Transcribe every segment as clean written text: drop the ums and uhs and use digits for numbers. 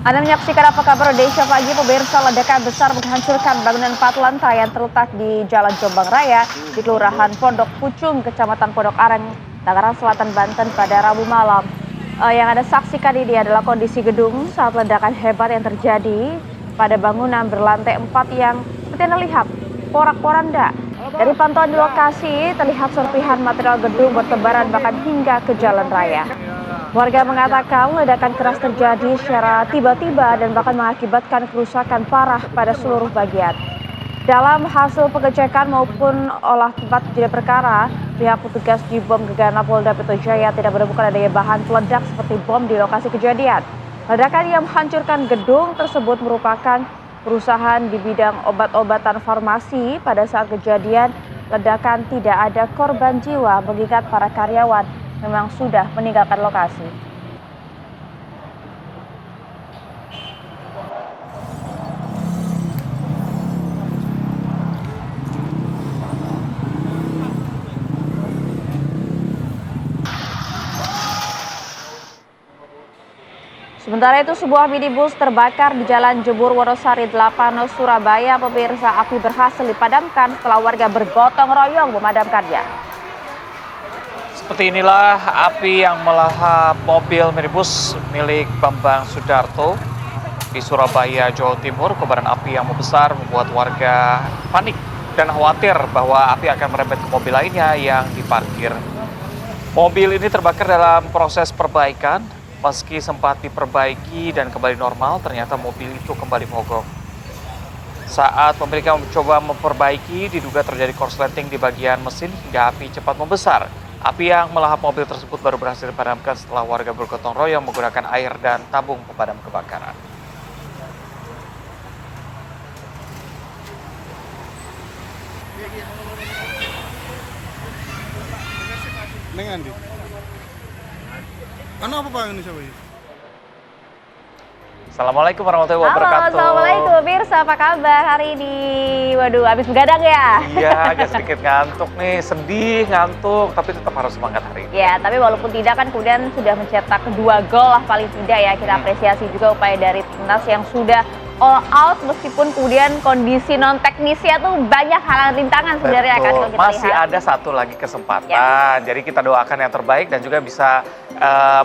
Anda menyaksikan Apa Kabar Indonesia Pagi, pemirsa. Ledakan besar menghancurkan bangunan 4 lantai yang terletak di Jalan Jombang Raya di Kelurahan Pondok Pucung, Kecamatan Pondok Aren, Tangerang Selatan, Banten pada Rabu malam. Yang Anda saksikan ini adalah kondisi gedung saat ledakan hebat yang terjadi pada bangunan berlantai 4 yang seperti Anda lihat, porak-poranda. Dari pantauan di lokasi, terlihat serpihan material gedung bertebaran bahkan hingga ke jalan raya. Warga mengatakan ledakan keras terjadi secara tiba-tiba dan bahkan mengakibatkan kerusakan parah pada seluruh bagian. Dalam hasil pengecekan maupun olah tempat kejadian perkara, pihak petugas di Bom Gegana Polda Metro Jaya tidak menemukan adanya bahan peledak seperti bom di lokasi kejadian. Ledakan yang menghancurkan gedung tersebut merupakan perusahaan di bidang obat-obatan farmasi. Pada saat kejadian, ledakan tidak ada korban jiwa mengingat para karyawan memang sudah meninggalkan lokasi. Sementara itu, sebuah minibus terbakar di Jalan Jebur Wonosari 8, Surabaya. Pemirsa, api berhasil dipadamkan setelah warga bergotong royong memadamkannya. Seperti inilah api yang melahap mobil minibus milik Bambang Sudarto di Surabaya, Jawa Timur. Kobaran api yang membesar membuat warga panik dan khawatir bahwa api akan merembet ke mobil lainnya yang diparkir. Mobil ini terbakar dalam proses perbaikan. Meski sempat diperbaiki dan kembali normal, ternyata mobil itu kembali mogok. Saat pemiliknya mencoba memperbaiki, diduga terjadi korsleting di bagian mesin hingga api cepat membesar. Api yang melahap mobil tersebut baru berhasil dipadamkan setelah warga bergotong royong menggunakan air dan tabung pemadam kebakaran. Neng Andi. Ano apa Pak Indonesia Pak? Assalamualaikum warahmatullahi wabarakatuh. Halo, assalamualaikum pemirsa, apa kabar hari ini? Waduh, habis begadang ya? Iya, agak sedikit ngantuk nih, sedih, ngantuk, tapi tetap harus semangat hari ini. Ya, tapi walaupun tidak kan kemudian sudah mencetak 2 gol lah paling tidak ya. Kita apresiasi juga upaya dari timnas yang sudah all out meskipun kemudian kondisi non teknisnya tuh banyak halangan rintangan sebenarnya kan kalau kita Masih lihat. ada satu lagi kesempatan, Ya. Jadi kita doakan yang terbaik dan juga bisa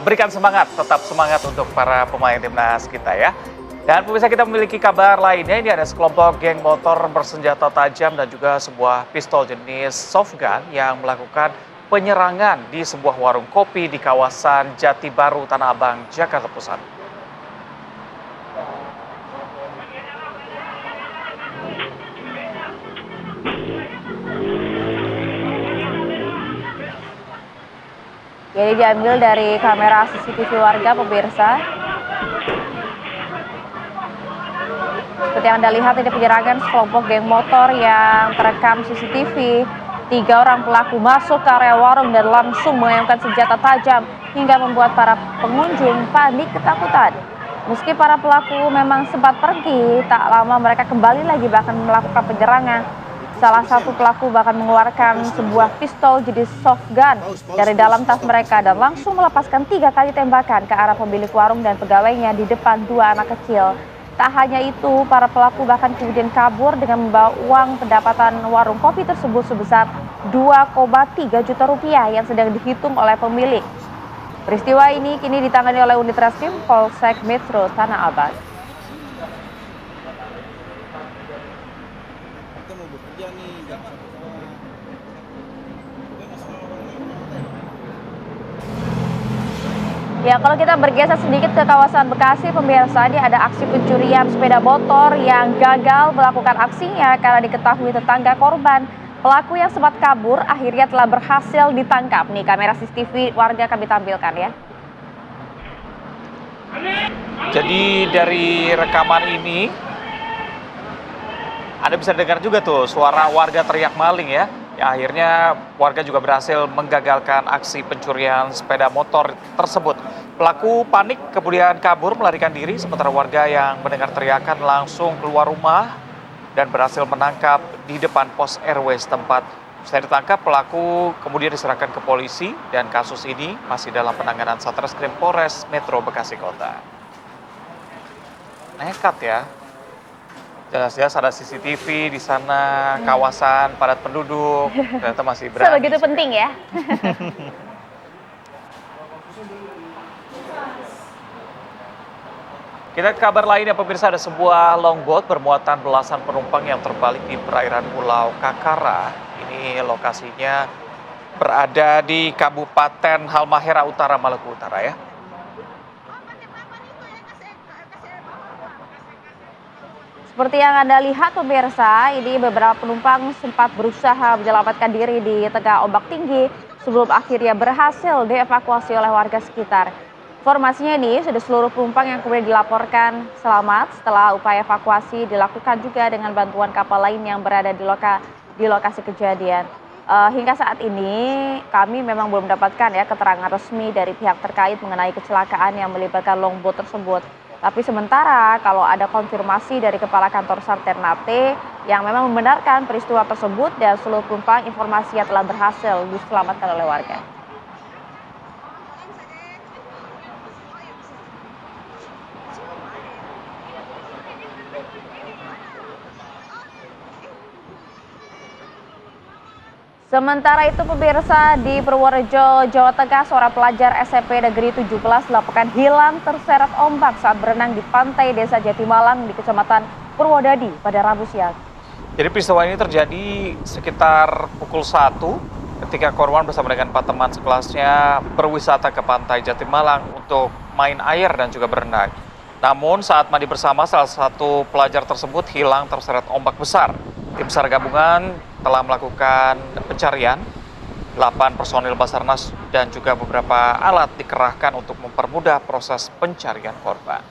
berikan semangat, tetap semangat untuk para pemain timnas kita ya. Dan pemirsa, kita memiliki kabar lainnya. Ini ada sekelompok geng motor bersenjata tajam dan juga sebuah pistol jenis soft gun yang melakukan penyerangan di sebuah warung kopi di kawasan Jati Baru, Tanah Abang, Jakarta Pusat. Jadi diambil dari kamera CCTV warga pemirsa. Seperti yang Anda lihat, ini penyerangan sekelompok geng motor yang terekam CCTV. 3 orang pelaku masuk ke area warung dan langsung mengenakan senjata tajam hingga membuat para pengunjung panik ketakutan. Meski para pelaku memang sempat pergi, tak lama mereka kembali lagi bahkan melakukan penyerangan. Salah satu pelaku bahkan mengeluarkan sebuah pistol jenis soft gun dari dalam tas mereka dan langsung melepaskan 3 kali tembakan ke arah pemilik warung dan pegawainya di depan 2 anak kecil. Tak hanya itu, para pelaku bahkan kemudian kabur dengan membawa uang pendapatan warung kopi tersebut sebesar 2,3 juta rupiah yang sedang dihitung oleh pemilik. Peristiwa ini kini ditangani oleh unit reskrim Polsek Metro Tanah Abang. Kita mau bekerja nih, jangan sama-sama. Ya, kalau kita bergeser sedikit ke kawasan Bekasi, pemirsa, ini ada aksi pencurian sepeda motor yang gagal melakukan aksinya karena diketahui tetangga korban. Pelaku yang sempat kabur akhirnya telah berhasil ditangkap. Nih, kamera CCTV warga kami tampilkan ya. Jadi dari rekaman ini, Anda bisa dengar juga tuh suara warga teriak maling ya. Ya, akhirnya warga juga berhasil menggagalkan aksi pencurian sepeda motor tersebut. Pelaku panik kemudian kabur melarikan diri, sementara warga yang mendengar teriakan langsung keluar rumah dan berhasil menangkap di depan pos RW setempat. Setelah ditangkap, pelaku kemudian diserahkan ke polisi dan kasus ini masih dalam penanganan Satreskrim Polres Metro Bekasi Kota. Nekat ya. Jelas-jelas ada CCTV di sana, kawasan padat penduduk, ternyata masih berani. Sebegitu penting ya. Kita ke kabar lain ya pemirsa, ada sebuah longboat bermuatan belasan penumpang yang terbalik di perairan Pulau Kakara. Ini lokasinya berada di Kabupaten Halmahera Utara, Maluku Utara ya. Seperti yang Anda lihat pemirsa, ini beberapa penumpang sempat berusaha menyelamatkan diri di tengah ombak tinggi sebelum akhirnya berhasil dievakuasi oleh warga sekitar. Informasinya ini sudah seluruh penumpang yang kemudian dilaporkan selamat setelah upaya evakuasi dilakukan juga dengan bantuan kapal lain yang berada di lokasi kejadian. Hingga saat ini kami memang belum mendapatkan ya keterangan resmi dari pihak terkait mengenai kecelakaan yang melibatkan longboat tersebut. Tapi sementara kalau ada konfirmasi dari Kepala Kantor SAR Ternate yang memang membenarkan peristiwa tersebut dan seluruh penumpang informasinya telah berhasil diselamatkan oleh warga. Sementara itu pemirsa di Purworejo, Jawa Tengah, seorang pelajar SMP Negeri 17 dilaporkan hilang terseret ombak saat berenang di pantai Desa Jatimalang di Kecamatan Purwodadi pada Rabu siang. Jadi peristiwa ini terjadi sekitar pukul 1 ketika korban bersama dengan 4 teman sekelasnya berwisata ke pantai Jatimalang untuk main air dan juga berenang. Namun saat mandi bersama salah satu pelajar tersebut hilang terseret ombak besar. Tim SAR gabungan telah melakukan pencarian, 8 personil Basarnas dan juga beberapa alat dikerahkan untuk mempermudah proses pencarian korban.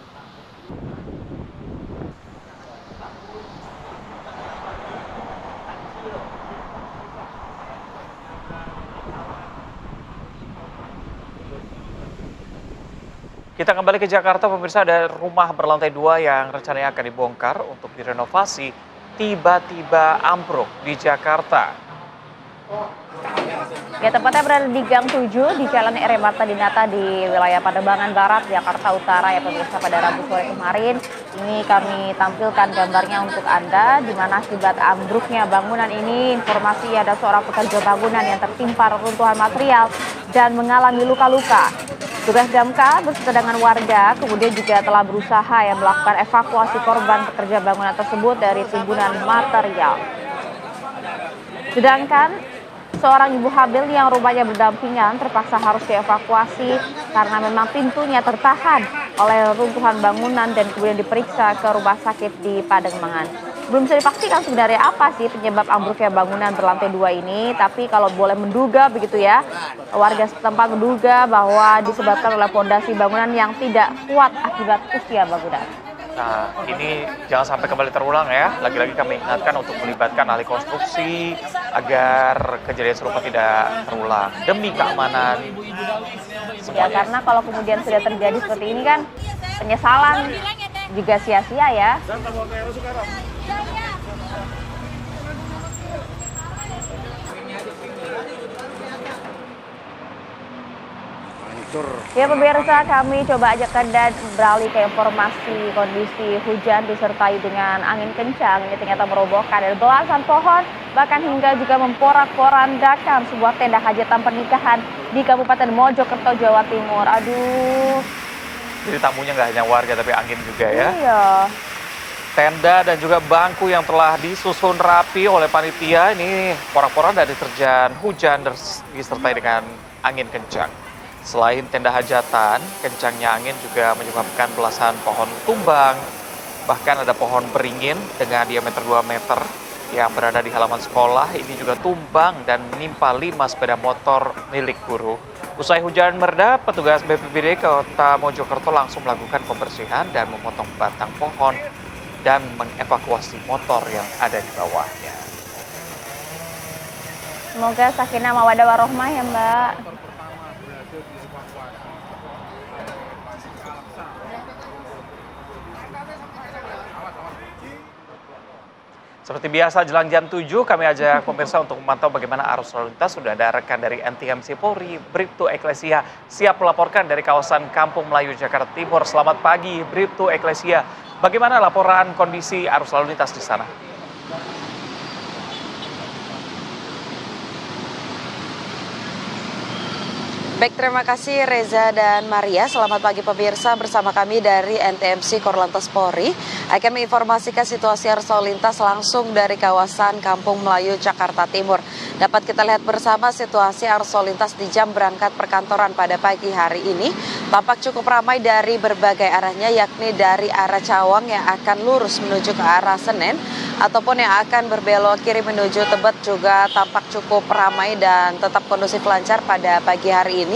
Kita kembali ke Jakarta, pemirsa, ada rumah berlantai 2 yang rencananya akan dibongkar untuk direnovasi, tiba-tiba ambruk di Jakarta. Ya, tepatnya berada di Gang 7 di Jalan R. Marta Dinata di wilayah Pademangan Barat, Jakarta Utara ya pemirsa pada Rabu sore kemarin. Ini kami tampilkan gambarnya untuk Anda di mana akibat ambruknya bangunan ini informasi ada seorang pekerja bangunan yang tertimpa reruntuhan material dan mengalami luka-luka. Tugas damkar beserta dengan warga kemudian juga telah berusaha yang melakukan evakuasi korban pekerja bangunan tersebut dari timbunan material. Sedangkan seorang ibu hamil yang rumahnya berdampingan terpaksa harus dievakuasi karena memang pintunya tertahan oleh runtuhan bangunan dan kemudian diperiksa ke rumah sakit di Pademangan. Belum bisa dipastikan sebenarnya apa sih penyebab ambruknya bangunan berlantai 2 ini, tapi kalau boleh menduga begitu ya, warga setempat menduga bahwa disebabkan oleh fondasi bangunan yang tidak kuat akibat usia bangunan. Nah, ini jangan sampai kembali terulang ya. Lagi-lagi kami ingatkan untuk melibatkan ahli konstruksi agar kejadian serupa tidak terulang demi keamanan Ya, karena kalau kemudian sudah terjadi seperti ini kan penyesalan juga sia-sia ya. Ya pemirsa, kami coba ajak Anda beralih ke informasi kondisi hujan disertai dengan angin kencang. Ini ternyata merobohkan dari belasan pohon, bahkan hingga juga memporak-porandakan sebuah tenda hajatan pernikahan di Kabupaten Mojokerto, Jawa Timur. Aduh. Jadi tamunya nggak hanya warga tapi angin juga ya. Iya. Tenda dan juga bangku yang telah disusun rapi oleh panitia ini porak-poranda diterjang hujan disertai dengan angin kencang. Selain tenda hajatan, kencangnya angin juga menyebabkan belasan pohon tumbang. Bahkan ada pohon beringin dengan diameter 2 meter yang berada di halaman sekolah. Ini juga tumbang dan menimpa 5 sepeda motor milik guru. Usai hujan mereda, petugas BPBD Kota Mojokerto langsung melakukan pembersihan dan memotong batang pohon dan mengevakuasi motor yang ada di bawahnya. Semoga sakinah mawaddah warohmah ya Mbak. Seperti biasa jelang jam 7 kami ajak pemirsa untuk memantau bagaimana arus lalu lintas. Sudah ada rekan dari NTMC Polri, Bribtu Eklesia, siap melaporkan dari kawasan Kampung Melayu, Jakarta Timur. Selamat pagi Bribtu Eklesia. Bagaimana laporan kondisi arus lalu lintas di sana? Baik, terima kasih Reza dan Maria. Selamat pagi pemirsa, bersama kami dari NTMC Korlantas Polri akan menginformasikan situasi arus lalu lintas langsung dari kawasan Kampung Melayu, Jakarta Timur. Dapat kita lihat bersama situasi arus lalu lintas di jam berangkat perkantoran pada pagi hari ini. Tampak cukup ramai dari berbagai arahnya, yakni dari arah Cawang yang akan lurus menuju ke arah Senen, ataupun yang akan berbelok kiri menuju Tebet juga tampak cukup ramai dan tetap kondusif lancar pada pagi hari ini.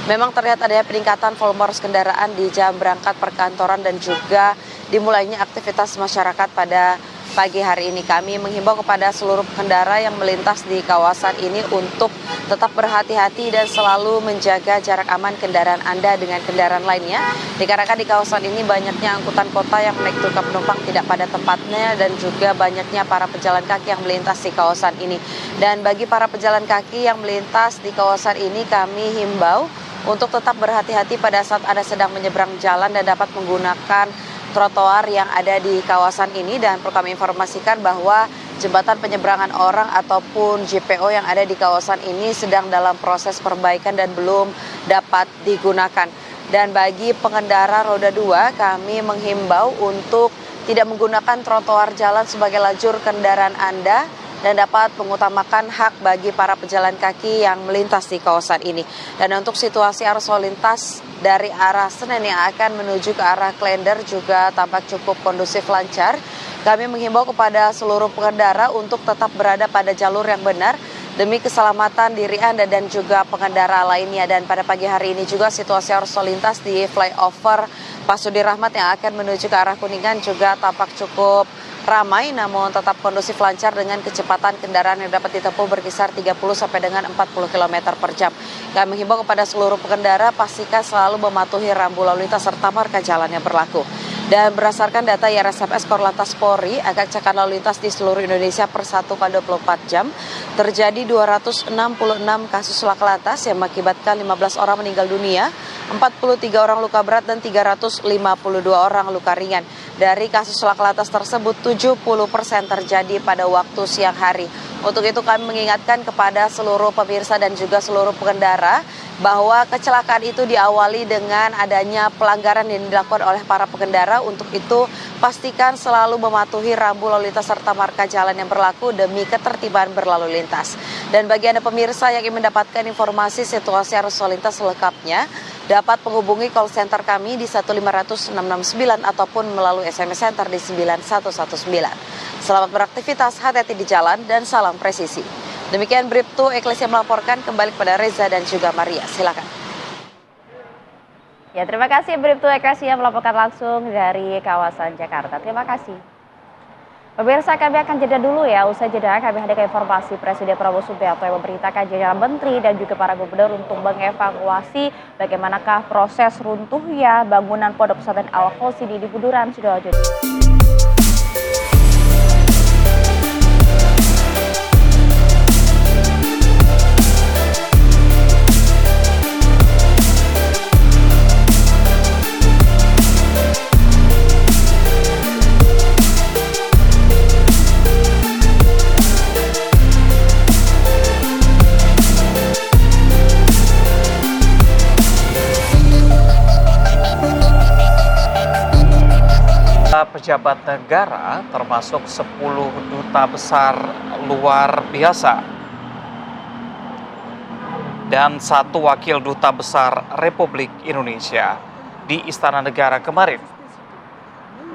Memang terlihat adanya peningkatan volume arus kendaraan di jam berangkat perkantoran dan juga dimulainya aktivitas masyarakat pada pagi hari ini. Kami menghimbau kepada seluruh pengendara yang melintas di kawasan ini untuk tetap berhati-hati dan selalu menjaga jarak aman kendaraan Anda dengan kendaraan lainnya. Dikarenakan di kawasan ini banyaknya angkutan kota yang naik truk penumpang tidak pada tempatnya dan juga banyaknya para pejalan kaki yang melintas di kawasan ini. Dan bagi para pejalan kaki yang melintas di kawasan ini, kami himbau untuk tetap berhati-hati pada saat Anda sedang menyeberang jalan dan dapat menggunakan trotoar yang ada di kawasan ini. Dan perlu kami informasikan bahwa jembatan penyeberangan orang ataupun JPO yang ada di kawasan ini sedang dalam proses perbaikan dan belum dapat digunakan. Dan bagi pengendara roda 2, kami menghimbau untuk tidak menggunakan trotoar jalan sebagai lajur kendaraan Anda dan dapat mengutamakan hak bagi para pejalan kaki yang melintas di kawasan ini. Dan untuk situasi arus lalu lintas dari arah Senen yang akan menuju ke arah Klender juga tampak cukup kondusif lancar. Kami menghimbau kepada seluruh pengendara untuk tetap berada pada jalur yang benar demi keselamatan diri Anda dan juga pengendara lainnya. Dan pada pagi hari ini juga situasi arus lalu lintas di flyover Pasudi Rahmat yang akan menuju ke arah Kuningan juga tampak cukup ramai namun tetap kondusif lancar dengan kecepatan kendaraan yang dapat ditempuh berkisar 30 sampai dengan 40 km per jam. Kami menghimbau kepada seluruh pengendara pastikan selalu mematuhi rambu lalu lintas serta marka jalan yang berlaku. Dan berdasarkan data IRSFS Korlantas Polri, angka kecelakaan lalu lintas di seluruh Indonesia per 1/24 jam terjadi 266 kasus laka lantas yang mengakibatkan 15 orang meninggal dunia, 43 orang luka berat dan 352 orang luka ringan. Dari kasus laka lantas tersebut 70% terjadi pada waktu siang hari. Untuk itu kami mengingatkan kepada seluruh pemirsa dan juga seluruh pengendara bahwa kecelakaan itu diawali dengan adanya pelanggaran yang dilakukan oleh para pengendara. Untuk itu pastikan selalu mematuhi rambu lalu lintas serta marka jalan yang berlaku demi ketertiban berlalu lintas. Dan bagi Anda pemirsa yang ingin mendapatkan informasi situasi arus lalu lintas selengkapnya, dapat menghubungi call center kami di 1500669 ataupun melalui SMS Center di 9119. Selamat beraktivitas, hati-hati di jalan, dan salam presisi. Demikian Bribtu Eklesia melaporkan, kembali kepada Reza dan juga Maria. Silakan. Ya, terima kasih Bribtu Eklesia melaporkan langsung dari kawasan Jakarta. Terima kasih. Pemirsa, kami akan jeda dulu ya. Usai jeda kami hadirkan informasi Presiden Prabowo Subianto yang memerintahkan jajaran menteri dan juga para gubernur untuk mengevaluasi bagaimanakah proses runtuhnya bangunan Pondok Pesantren Al-Khalsi di Buduran, Sidoarjo. Pejabat negara termasuk 10 duta besar luar biasa dan 1 wakil duta besar Republik Indonesia di Istana Negara kemarin.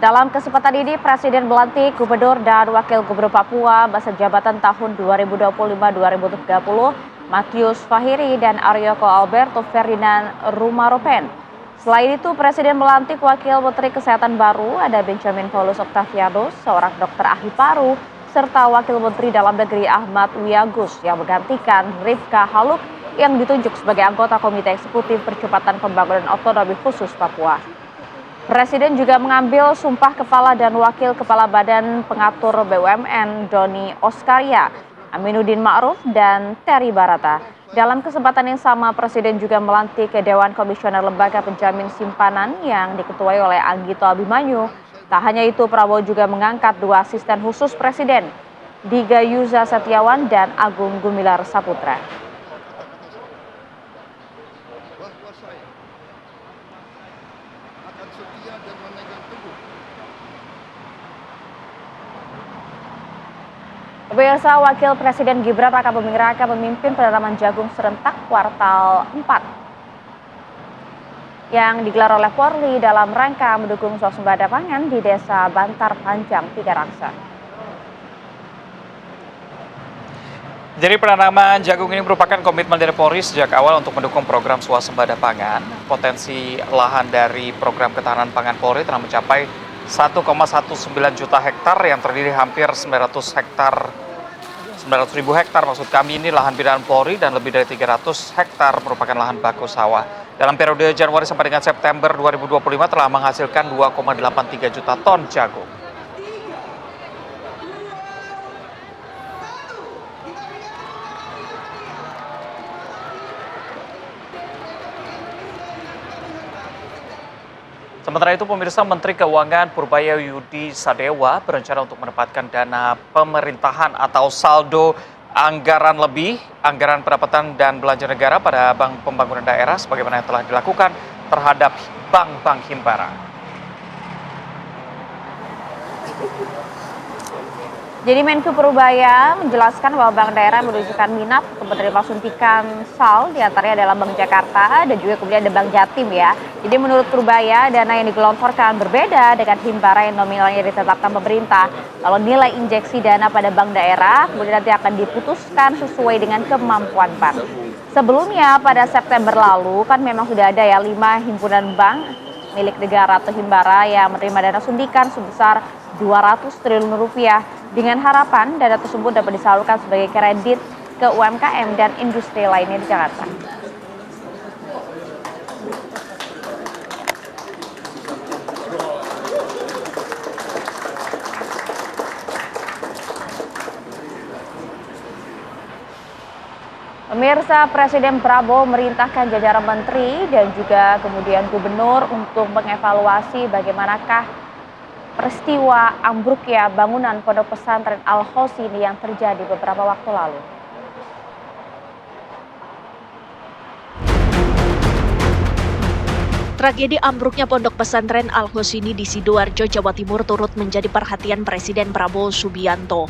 Dalam kesempatan ini, Presiden melantik Gubernur dan Wakil Gubernur Papua masa jabatan tahun 2025-2030, Matius Fahiri dan Aryoko Alberto Ferdinand Rumaropen. Selain itu, Presiden melantik Wakil Menteri Kesehatan baru, ada Benjamin Paulus Octavianus, seorang dokter ahli paru, serta Wakil Menteri Dalam Negeri Ahmad Wiyagus yang menggantikan Rifka Haluk yang ditunjuk sebagai anggota Komite Eksekutif Percepatan Pembangunan Otonomi Khusus Papua. Presiden juga mengambil sumpah Kepala dan Wakil Kepala Badan Pengatur BUMN Doni Oskaria, Aminuddin Ma'ruf, dan Terry Barata. Dalam kesempatan yang sama, Presiden juga melantik Dewan Komisioner Lembaga Penjamin Simpanan yang diketuai oleh Anggito Abimanyu Tak hanya itu, Prabowo juga mengangkat 2 asisten khusus Presiden, Diga Yuza Setiawan dan Agung Gumilar Saputra. Bahwa saya akan setia dan memegang teguh Pemirsa, Wakil Presiden Gibran Raka Buming Raka memimpin penanaman jagung serentak kuartal 4 yang digelar oleh Polri dalam rangka mendukung swasembada pangan di Desa Bantar Panjang, Tigaraksa. Jadi penanaman jagung ini merupakan komitmen dari Polri sejak awal untuk mendukung program swasembada pangan. Potensi lahan dari program ketahanan pangan Polri telah mencapai 1,19 juta hektar yang terdiri hampir 900.000 hektar maksud kami ini lahan binaan Polri dan lebih dari 300 hektar merupakan lahan baku sawah. Dalam periode Januari sampai dengan September 2025 telah menghasilkan 2,83 juta ton jagung. Sementara itu, pemirsa, Menteri Keuangan Purbaya Yudi Sadewa berencana untuk menempatkan dana pemerintahan atau saldo anggaran lebih, anggaran pendapatan dan belanja negara pada Bank Pembangunan Daerah sebagaimana yang telah dilakukan terhadap bank-bank himbara. Jadi Menko Purbaya menjelaskan bahwa bank daerah menunjukkan minat untuk menerima suntikan SAL, diantaranya adalah Bank Jakarta dan juga kemudian ada Bank Jatim ya. Jadi menurut Purbaya, dana yang digelontorkan berbeda dengan himbara yang nominalnya ditetapkan pemerintah. Kalau nilai injeksi dana pada bank daerah kemudian nanti akan diputuskan sesuai dengan kemampuan bank. Sebelumnya pada September lalu kan memang sudah ada ya 5 himpunan bank milik negara atau himbara yang menerima dana suntikan sebesar 200 triliun rupiah dengan harapan dana tersebut dapat disalurkan sebagai kredit ke UMKM dan industri lainnya di Jakarta. Pemirsa, Presiden Prabowo merintahkan jajaran menteri dan juga kemudian gubernur untuk mengevaluasi bagaimanakah peristiwa ambruknya bangunan Pondok Pesantren Al-Hosini yang terjadi beberapa waktu lalu. Tragedi ambruknya Pondok Pesantren Al-Hosini di Sidoarjo, Jawa Timur turut menjadi perhatian Presiden Prabowo Subianto.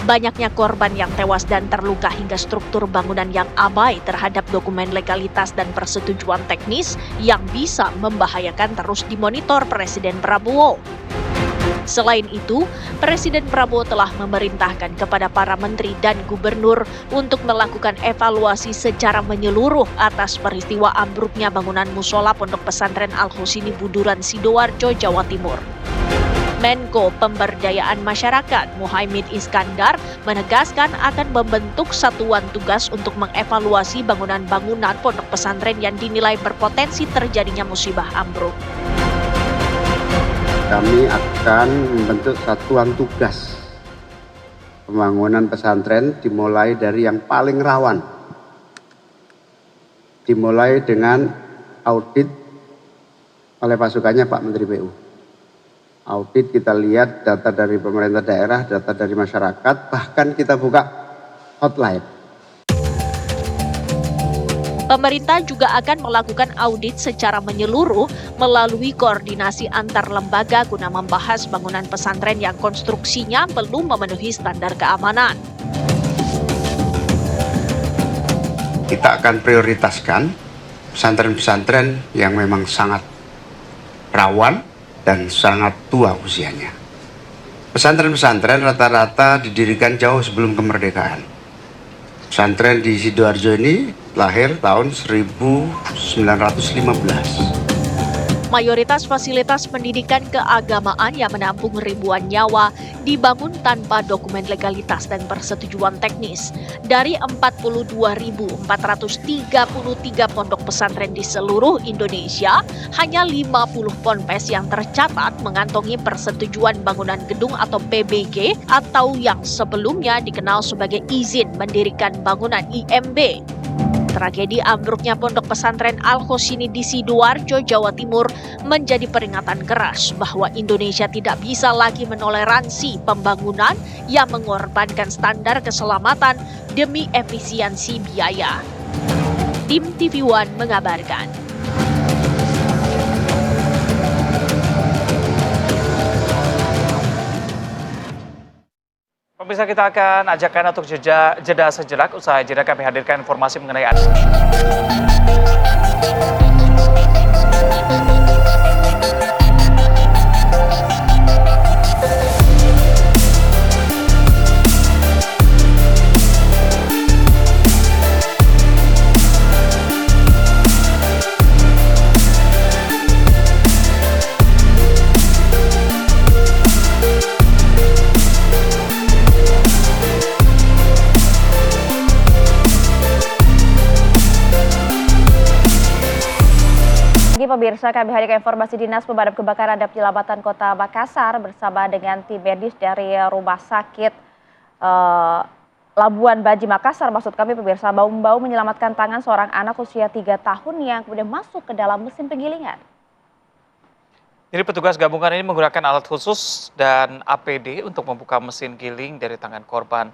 Banyaknya korban yang tewas dan terluka hingga struktur bangunan yang abai terhadap dokumen legalitas dan persetujuan teknis yang bisa membahayakan terus dimonitor Presiden Prabowo. Selain itu, Presiden Prabowo telah memerintahkan kepada para menteri dan gubernur untuk melakukan evaluasi secara menyeluruh atas peristiwa ambruknya bangunan musola Pondok Pesantren Al-Hosini Buduran, Sidoarjo, Jawa Timur. Menko Pemberdayaan Masyarakat Muhaimin Iskandar menegaskan akan membentuk satuan tugas untuk mengevaluasi bangunan-bangunan pondok pesantren yang dinilai berpotensi terjadinya musibah ambruk. Kami akan membentuk satuan tugas pembangunan pesantren dimulai dari yang paling rawan. Dimulai dengan audit oleh pasukannya Pak Menteri PU. Audit, kita lihat data dari pemerintah daerah, data dari masyarakat, bahkan kita buka hotline. Pemerintah juga akan melakukan audit secara menyeluruh melalui koordinasi antar lembaga guna membahas bangunan pesantren yang konstruksinya belum memenuhi standar keamanan. Kita akan prioritaskan pesantren-pesantren yang memang sangat rawan dan sangat tua usianya. Pesantren-pesantren rata-rata didirikan jauh sebelum kemerdekaan. Pesantren di Sidoarjo ini lahir tahun 1915. Mayoritas fasilitas pendidikan keagamaan yang menampung ribuan nyawa dibangun tanpa dokumen legalitas dan persetujuan teknis. Dari 42.433 pondok pesantren di seluruh Indonesia, hanya 50 ponpes yang tercatat mengantongi persetujuan bangunan gedung atau PBG atau yang sebelumnya dikenal sebagai izin mendirikan bangunan IMB. Tragedi ambruknya pondok pesantren Al-Hosini di Sidoarjo, Jawa Timur menjadi peringatan keras bahwa Indonesia tidak bisa lagi menoleransi pembangunan yang mengorbankan standar keselamatan demi efisiensi biaya. Tim TV One mengabarkan. Pemirsa, kita akan ajak Anda untuk jeda sejenak. Usai jeda kami hadirkan informasi mengenai Pemirsa, kami hadirkan informasi Dinas Pemadam Kebakaran dan Penyelamatan Kota Makassar bersama dengan tim medis dari Rumah Sakit Labuan Baji Makassar. Maksud kami pemirsa, bau-bau menyelamatkan tangan seorang anak usia 3 tahun yang kemudian masuk ke dalam mesin penggilingan. Jadi petugas gabungan ini menggunakan alat khusus dan APD untuk membuka mesin giling dari tangan korban.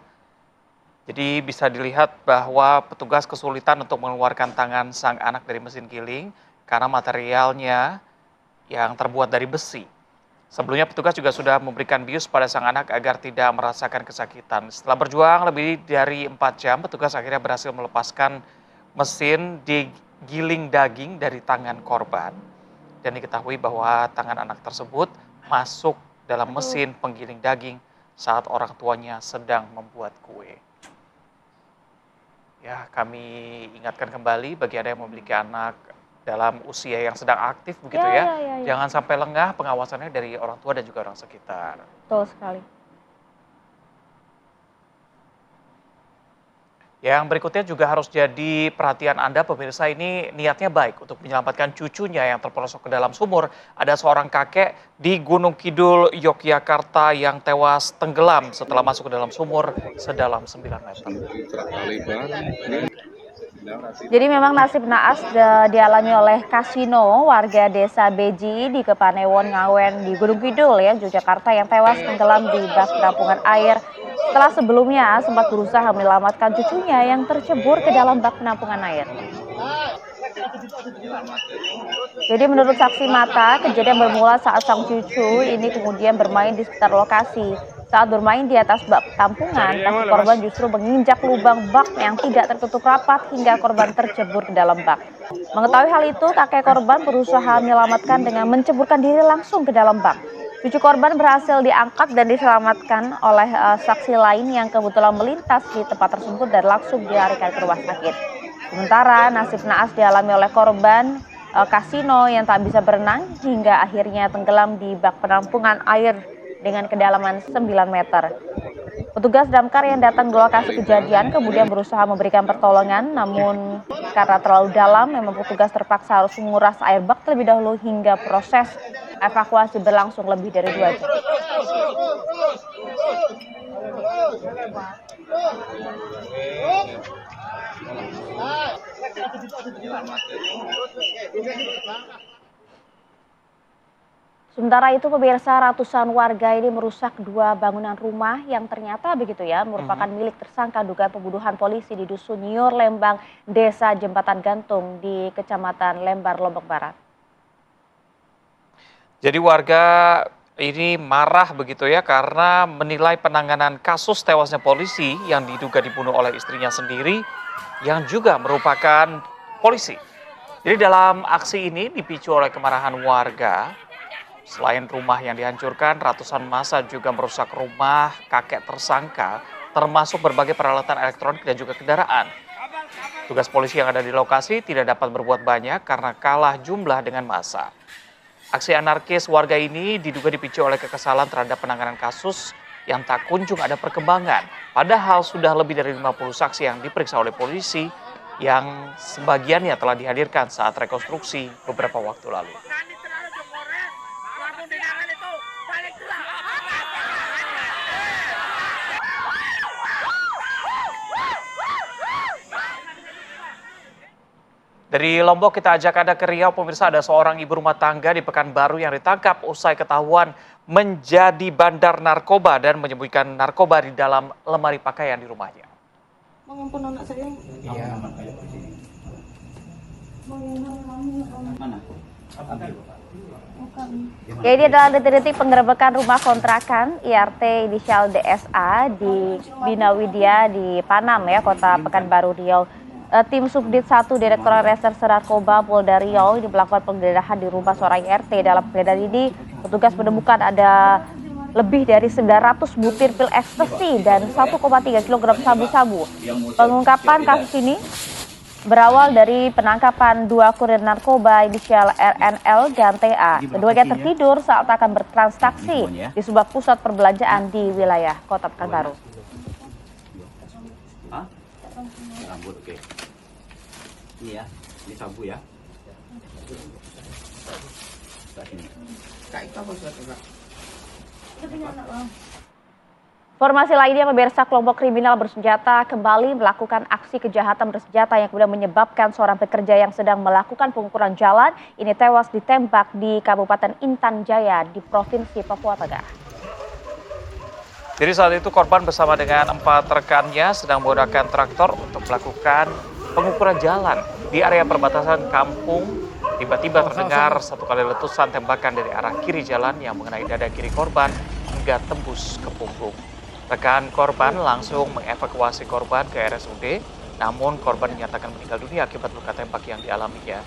Jadi bisa dilihat bahwa petugas kesulitan untuk mengeluarkan tangan sang anak dari mesin giling karena materialnya yang terbuat dari besi. Sebelumnya petugas juga sudah memberikan bius pada sang anak agar tidak merasakan kesakitan. Setelah berjuang lebih dari 4 jam, petugas akhirnya berhasil melepaskan mesin digiling daging dari tangan korban. Dan diketahui bahwa tangan anak tersebut masuk dalam mesin penggiling daging saat orang tuanya sedang membuat kue. Ya, kami ingatkan kembali bagi Anda yang memiliki anak dalam usia yang sedang aktif begitu ya. Jangan sampai lengah pengawasannya dari orang tua dan juga orang sekitar. Betul sekali. Yang berikutnya juga harus jadi perhatian Anda pemirsa, ini niatnya baik untuk menyelamatkan cucunya yang terperosok ke dalam sumur. Ada seorang kakek di Gunung Kidul, Yogyakarta yang tewas tenggelam setelah masuk ke dalam sumur sedalam 9 meter. Jadi memang nasib naas dialami oleh Kasino, warga desa Beji di Kepanewon Ngawen di Gunung Kidul ya, Yogyakarta yang tewas tenggelam di bak penampungan air setelah sebelumnya sempat berusaha menyelamatkan cucunya yang tercebur ke dalam bak penampungan air. Jadi menurut saksi mata, kejadian bermula saat sang cucu ini kemudian bermain di sekitar lokasi. Saat bermain di atas bak tampungan, kaki korban justru menginjak lubang bak yang tidak tertutup rapat hingga korban tercebur ke dalam bak. Mengetahui hal itu, kakek korban berusaha menyelamatkan dengan menceburkan diri langsung ke dalam bak. Cucu korban berhasil diangkat dan diselamatkan oleh saksi lain yang kebetulan melintas di tempat tersebut dan langsung dilarikan ke rumah sakit. Sementara nasib naas dialami oleh korban Kasino yang tak bisa berenang hingga akhirnya tenggelam di bak penampungan air dengan kedalaman 9 meter. Petugas damkar yang datang ke lokasi kejadian kemudian berusaha memberikan pertolongan, namun karena terlalu dalam, memang petugas terpaksa harus menguras air bak terlebih dahulu hingga proses evakuasi berlangsung lebih dari 2 jam. Sementara itu pemirsa, ratusan warga ini merusak 2 bangunan rumah yang ternyata begitu ya merupakan milik tersangka dugaan pembunuhan polisi di Dusun Nyur Lembang, Desa Jembatan Gantung di Kecamatan Lembar, Lombok Barat. Jadi warga ini marah begitu ya karena menilai penanganan kasus tewasnya polisi yang diduga dibunuh oleh istrinya sendiri yang juga merupakan polisi. Jadi dalam aksi ini dipicu oleh kemarahan warga. Selain rumah yang dihancurkan, ratusan massa juga merusak rumah kakek tersangka, termasuk berbagai peralatan elektronik dan juga kendaraan. Tugas polisi yang ada di lokasi tidak dapat berbuat banyak karena kalah jumlah dengan massa. Aksi anarkis warga ini diduga dipicu oleh kekesalan terhadap penanganan kasus yang tak kunjung ada perkembangan. Padahal sudah lebih dari 50 saksi yang diperiksa oleh polisi yang sebagiannya telah dihadirkan saat rekonstruksi beberapa waktu lalu. Dari Lombok kita ajak Anda ke Riau, pemirsa. Ada seorang ibu rumah tangga di Pekanbaru yang ditangkap usai ketahuan menjadi bandar narkoba dan menyembunyikan narkoba di dalam lemari pakaian di rumahnya. Mengampun anak saya. Iya, aman kayak begini. Mana? Ya, ini adalah detik-detik penggerebekan rumah kontrakan IRT inisial DSA di Bina Widya di Panam, ya, Kota Pekanbaru Riau. Tim Subdit 1 Direktorat Reserse Narkoba Polda Riau ini melakukan penggeledahan di rumah seorang IRT. Dalam penggeledahan ini, petugas menemukan ada lebih dari 900 butir pil ekstasi dan 1,3 kg sabu-sabu. Pengungkapan kasus ini berawal dari penangkapan 2 kurir narkoba inisial RNL dan TA. Keduanya tertidur saat akan bertransaksi di sebuah pusat perbelanjaan di wilayah Kota Pekanbaru. Rambut, oke. Ini ya, ini sabu ya. Informasi lainnya, pemirsa, kelompok kriminal bersenjata kembali melakukan aksi kejahatan bersenjata yang kemudian menyebabkan seorang pekerja yang sedang melakukan pengukuran jalan ini tewas ditembak di Kabupaten Intan Jaya di Provinsi Papua Tengah. Jadi saat itu korban bersama dengan 4 rekannya sedang menggunakan traktor untuk melakukan pengukuran jalan di area perbatasan kampung. Tiba-tiba terdengar satu kali letusan tembakan dari arah kiri jalan yang mengenai dada kiri korban hingga tembus ke punggung. Rekan korban langsung mengevakuasi korban ke RSUD, namun korban dinyatakan meninggal dunia akibat luka tembak yang dialaminya.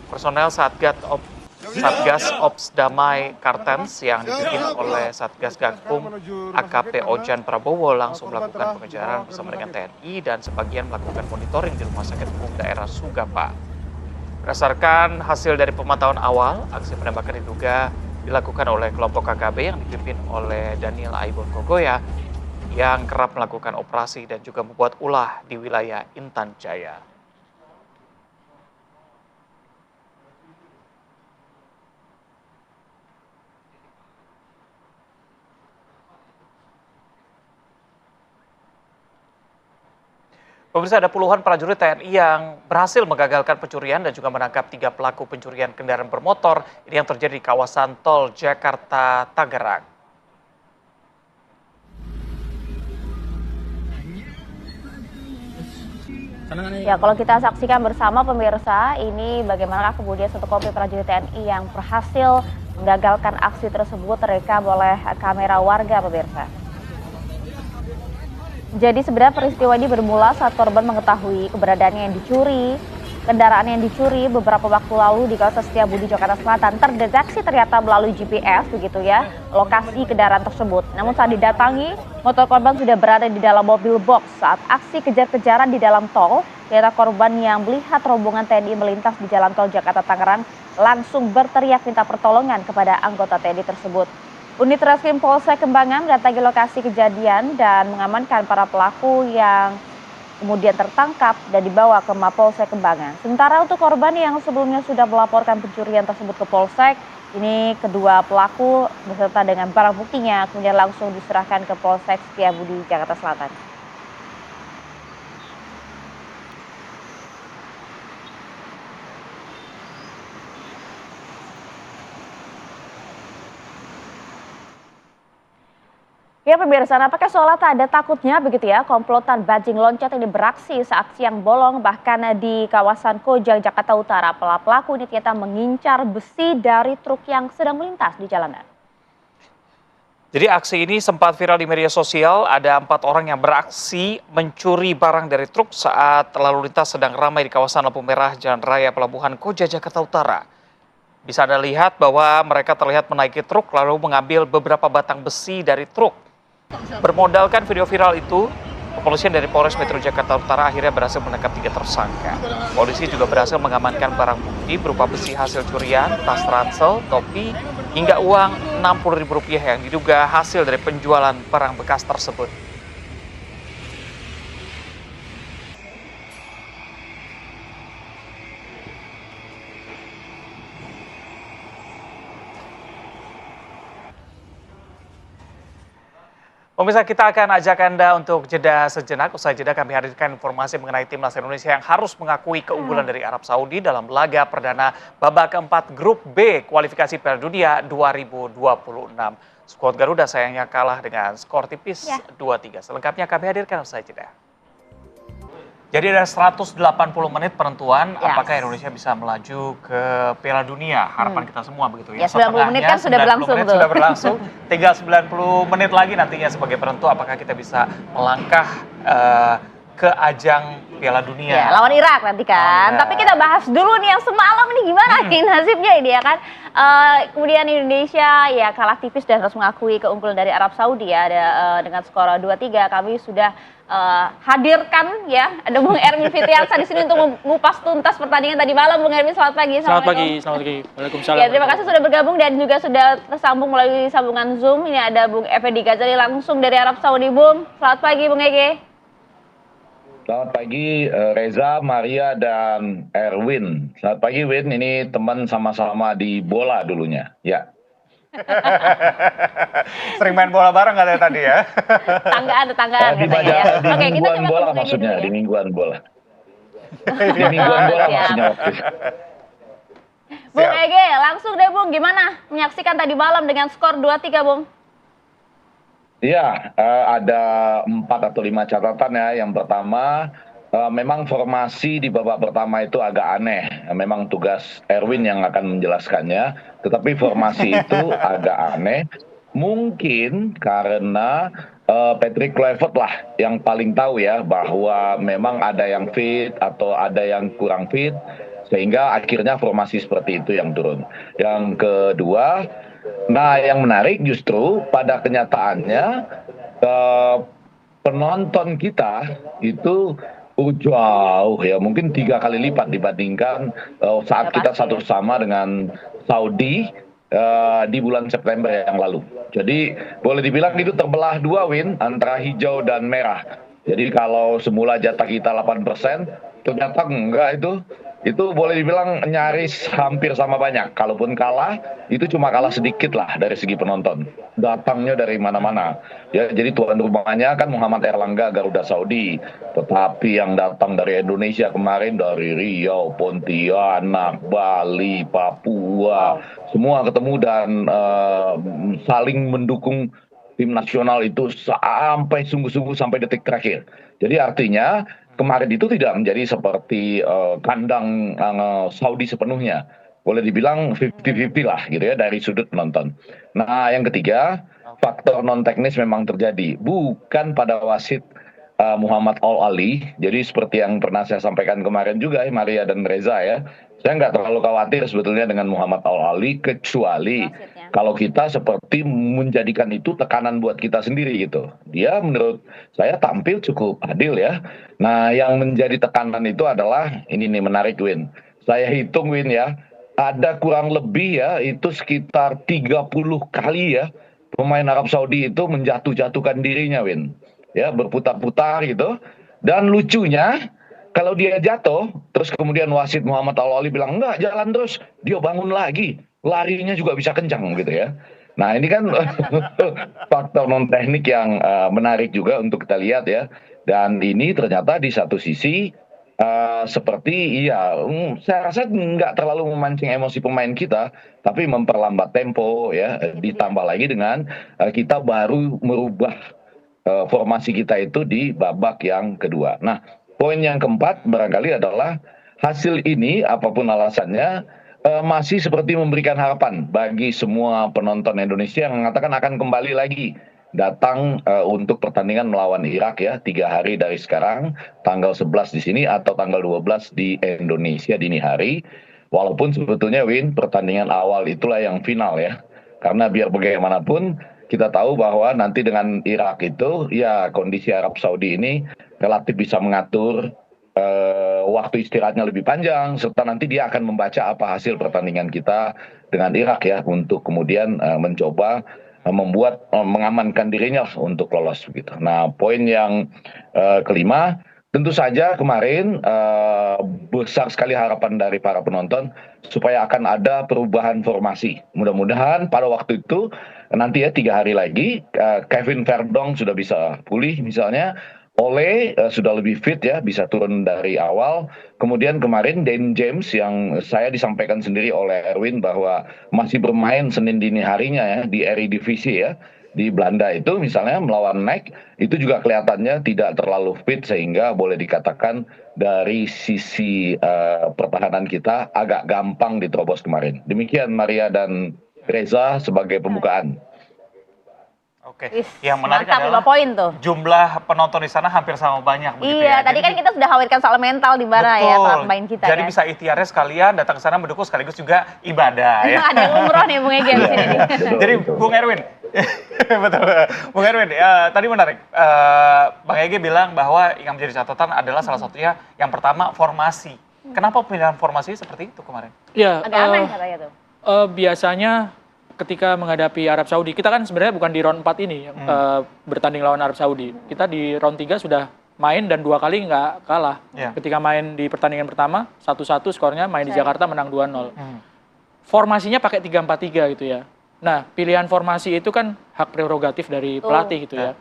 Personel Satgas Ops Damai Kartens yang dipimpin oleh Satgas Gakum AKP Ojan Prabowo langsung melakukan pengejaran bersama dengan TNI dan sebagian melakukan monitoring di Rumah Sakit Umum Daerah Sugapa. Berdasarkan hasil dari pemantauan awal, aksi penembakan diduga dilakukan oleh kelompok KKB yang dipimpin oleh Daniel Aibon Kogoya yang kerap melakukan operasi dan juga membuat ulah di wilayah Intan Jaya. Pemirsa, ada puluhan prajurit TNI yang berhasil menggagalkan pencurian dan juga menangkap 3 pelaku pencurian kendaraan bermotor ini yang terjadi di kawasan tol Jakarta-Tangerang. Ya, kalau kita saksikan bersama, pemirsa, ini bagaimana kemudian satu kompi prajurit TNI yang berhasil menggagalkan aksi tersebut terekam oleh kamera warga, pemirsa. Jadi sebenarnya peristiwa ini bermula saat korban mengetahui keberadaannya yang dicuri. Kendaraan yang dicuri beberapa waktu lalu di kawasan Setiabudi, Jakarta Selatan terdeteksi ternyata melalui GPS begitu ya, lokasi kendaraan tersebut. Namun saat didatangi, motor korban sudah berada di dalam mobil box. Saat aksi kejar-kejaran di dalam tol, ternyata korban yang melihat rombongan TNI melintas di jalan tol Jakarta-Tangerang langsung berteriak minta pertolongan kepada anggota TNI tersebut. Unit Reskrim Polsek Kembangan mendatangi lokasi kejadian dan mengamankan para pelaku yang kemudian tertangkap dan dibawa ke Mapolsek Kembangan. Sementara untuk korban yang sebelumnya sudah melaporkan pencurian tersebut ke Polsek, ini kedua pelaku beserta dengan barang buktinya kemudian langsung diserahkan ke Polsek Setiabudi, Jakarta Selatan. Ya, pemirsa, apakah seolah tak ada takutnya begitu ya, komplotan bajing loncat ini beraksi saat siang bolong bahkan di kawasan Kojang, Jakarta Utara. Pelaku ini ternyata mengincar besi dari truk yang sedang melintas di jalanan. Jadi aksi ini sempat viral di media sosial, ada 4 orang yang beraksi mencuri barang dari truk saat lalu lintas sedang ramai di kawasan lampu merah Jalan Raya Pelabuhan Koja, Jakarta Utara. Bisa Anda lihat bahwa mereka terlihat menaiki truk lalu mengambil beberapa batang besi dari truk. Bermodalkan video viral itu, kepolisian dari Polres Metro Jakarta Utara akhirnya berhasil menangkap 3 tersangka. Polisi juga berhasil mengamankan barang bukti berupa besi hasil curian, tas ransel, topi, hingga uang Rp60.000 yang diduga hasil dari penjualan barang bekas tersebut. Pemirsa, kita akan ajak Anda untuk jeda sejenak. Usai jeda kami hadirkan informasi mengenai timnas Indonesia yang harus mengakui keunggulan dari Arab Saudi dalam laga perdana babak keempat grup B kualifikasi Piala Dunia 2026. Skuad Garuda sayangnya kalah dengan skor tipis 2-3. Selengkapnya kami hadirkan usai jeda. Jadi ada 180 menit penentuan apakah Indonesia bisa melaju ke Piala Dunia. Harapan kita semua begitu ya. Ya 90 menit kan sudah berlangsung tuh. Sudah berlangsung. Tinggal 90 menit lagi nantinya sebagai penentu apakah kita bisa melangkah ke ajang Piala Dunia. Ya, lawan Irak nanti kan. Tapi kita bahas dulu nih yang semalam ini gimana nih nasibnya ini ya kan. Kemudian Indonesia ya kalah tipis dan harus mengakui keunggulan dari Arab Saudi ya. Dengan skor 2-3 kami sudah hadirkan ya. Ada Bung Erwin Fitriansa di sini untuk mengupas tuntas pertandingan tadi malam. Bung Erwin, selamat pagi. Selamat pagi. Waalaikumsalam. Ya, terima kasih sudah bergabung dan juga sudah tersambung melalui sambungan Zoom. Ini ada Bung Effendi Ghazali langsung dari Arab Saudi. Bung, selamat pagi Bung Ege. Selamat pagi Reza, Maria, dan Erwin. Selamat pagi Win, ini teman sama-sama di bola dulunya. Ya. Sering main bola bareng katanya tadi ya. Tanggaan Di mingguan bola maksudnya, di mingguan bola. Di mingguan bola maksudnya waktu itu. Bung Ege, langsung deh Bung, gimana menyaksikan tadi malam dengan skor 2-3 Bung? Iya, ada 4 atau 5 catatan ya. Yang pertama, memang formasi di babak pertama itu agak aneh. Memang tugas Erwin yang akan menjelaskannya. Tetapi formasi itu agak aneh. Mungkin karena Patrick Kluivert lah yang paling tahu ya bahwa memang ada yang fit atau ada yang kurang fit. Sehingga akhirnya formasi seperti itu yang turun. Yang kedua, nah yang menarik justru pada kenyataannya penonton kita itu jauh ya, mungkin 3 kali lipat dibandingkan saat kita satu sama dengan Saudi di bulan September yang lalu. Jadi boleh dibilang itu terbelah 2 Win antara hijau dan merah. Jadi kalau semula jatah kita 8%, ternyata enggak itu boleh dibilang nyaris hampir sama banyak. Kalaupun kalah, itu cuma kalah sedikit lah dari segi penonton. Datangnya dari mana-mana. Ya, jadi tuan rumahnya kan Muhammad Erlangga Garuda Saudi. Tetapi yang datang dari Indonesia kemarin dari Riau, Pontianak, Bali, Papua, semua ketemu dan saling mendukung tim nasional itu sampai sungguh-sungguh sampai detik terakhir. Jadi artinya kemarin itu tidak menjadi seperti kandang Saudi sepenuhnya. Boleh dibilang 50-50 lah gitu ya dari sudut penonton. Nah yang ketiga, faktor non teknis memang terjadi. Bukan pada wasit Muhammad Al-Ali. Jadi seperti yang pernah saya sampaikan kemarin juga Maria dan Reza ya. Saya nggak terlalu khawatir sebetulnya dengan Muhammad Al-Ali kecuali kalau kita seperti menjadikan itu tekanan buat kita sendiri gitu. Dia menurut saya tampil cukup adil ya. Nah yang menjadi tekanan itu adalah, ini nih menarik Win. Saya hitung Win ya, ada kurang lebih ya itu sekitar 30 kali ya pemain Arab Saudi itu menjatuh-jatuhkan dirinya Win. Ya berputar-putar gitu. Dan lucunya kalau dia jatuh, terus kemudian wasit Muhammad Al-Ali bilang, enggak jalan terus, dia bangun lagi. Larinya juga bisa kencang gitu ya. Nah ini kan faktor non teknik yang menarik juga untuk kita lihat ya. Dan ini ternyata di satu sisi seperti saya rasa nggak terlalu memancing emosi pemain kita, tapi memperlambat tempo ya. Ditambah lagi dengan kita baru merubah formasi kita itu di babak yang kedua. Nah poin yang keempat barangkali adalah hasil ini apapun alasannya masih seperti memberikan harapan bagi semua penonton Indonesia yang mengatakan akan kembali lagi datang untuk pertandingan melawan Irak ya 3 hari dari sekarang, tanggal 11 di sini atau tanggal 12 di Indonesia dini hari. Walaupun sebetulnya Win pertandingan awal itulah yang final ya, karena biar bagaimanapun kita tahu bahwa nanti dengan Irak itu ya kondisi Arab Saudi ini relatif bisa mengatur waktu istirahatnya lebih panjang, serta nanti dia akan membaca apa hasil pertandingan kita dengan Irak ya, untuk kemudian mencoba mengamankan dirinya untuk lolos begitu. Nah poin yang kelima, tentu saja kemarin besar sekali harapan dari para penonton supaya akan ada perubahan formasi. Mudah-mudahan pada waktu itu nanti ya 3 hari lagi Kevin Verdonk sudah bisa pulih misalnya. Ole sudah lebih fit ya, bisa turun dari awal. Kemudian kemarin Dane James yang saya disampaikan sendiri oleh Erwin bahwa masih bermain Senin dini harinya ya di Eredivisie ya. Di Belanda itu misalnya melawan NEC itu juga kelihatannya tidak terlalu fit sehingga boleh dikatakan dari sisi pertahanan kita agak gampang diterobos kemarin. Demikian Maria dan Reza sebagai pembukaan. Oke, yang menarik mantap, adalah 5 poin tuh. jumlah penonton di sana hampir sama banyak begitu Iya, ya. tadi kan kita sudah khawatirkan soal mental di mana ya para pemain kita. Jadi kan? bisa ikhtiarnya sekalian datang ke sana mendukung sekaligus juga ibadah ya. Ada yang umroh nih Bung Ege di sini nih. Jadi Bung Erwin, betul, Bung Erwin, tadi menarik. Bang Ege bilang bahwa yang menjadi catatan adalah salah satunya yang pertama formasi. Kenapa pemilihan formasi seperti itu kemarin? Ya, Agak aneh katanya tuh. biasanya ketika menghadapi Arab Saudi, kita kan sebenarnya bukan di round 4 ini yang bertanding lawan Arab Saudi. Kita di round 3 sudah main dan 2 kali nggak kalah. Ketika main di pertandingan pertama 1-1 skornya, main di Jakarta menang 2-0. Formasinya pakai 3-4-3 gitu ya. Nah, pilihan formasi itu kan hak prerogatif dari pelatih gitu ya.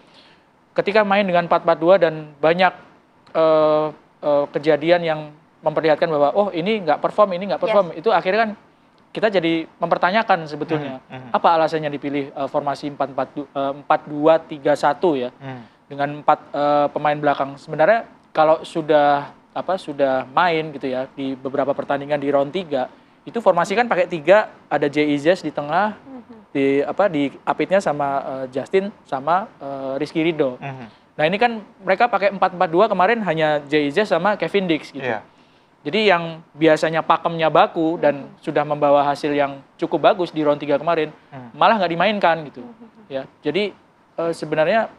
Ketika main dengan 4-4-2 dan banyak kejadian yang memperlihatkan bahwa oh ini nggak perform, ini nggak perform, itu akhirnya kan kita jadi mempertanyakan sebetulnya apa alasannya dipilih formasi 4-2-3-1 ya dengan 4 pemain belakang. Sebenarnya kalau sudah main gitu ya di beberapa pertandingan di round 3 itu formasi kan pakai 3, ada J.I.Z di tengah, di apitnya sama Justin sama Rizky Ridho. Nah ini kan mereka pakai 4-4-2 kemarin hanya J.I.Z sama Kevin Dix gitu. Jadi yang biasanya pakemnya baku dan sudah membawa hasil yang cukup bagus di round 3 kemarin, malah nggak dimainkan gitu. Ya, jadi sebenarnya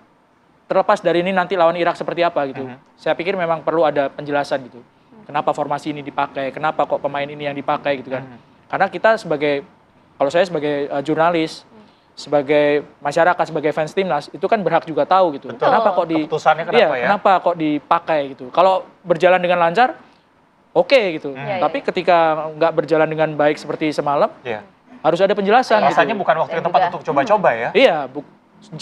terlepas dari ini nanti lawan Irak seperti apa gitu, saya pikir memang perlu ada penjelasan gitu. Kenapa formasi ini dipakai, kenapa kok pemain ini yang dipakai gitu kan. Karena kita kalau saya sebagai jurnalis, sebagai masyarakat, sebagai fans timnas, itu kan berhak juga tahu gitu. Betul. Kenapa kok Keputusannya kenapa ya? kenapa kok dipakai gitu. Kalau berjalan dengan lancar, oke gitu. Tapi ketika nggak berjalan dengan baik seperti semalam, harus ada penjelasan. Rasanya gitu. bukan waktu yang tepat untuk coba-coba ya? Iya,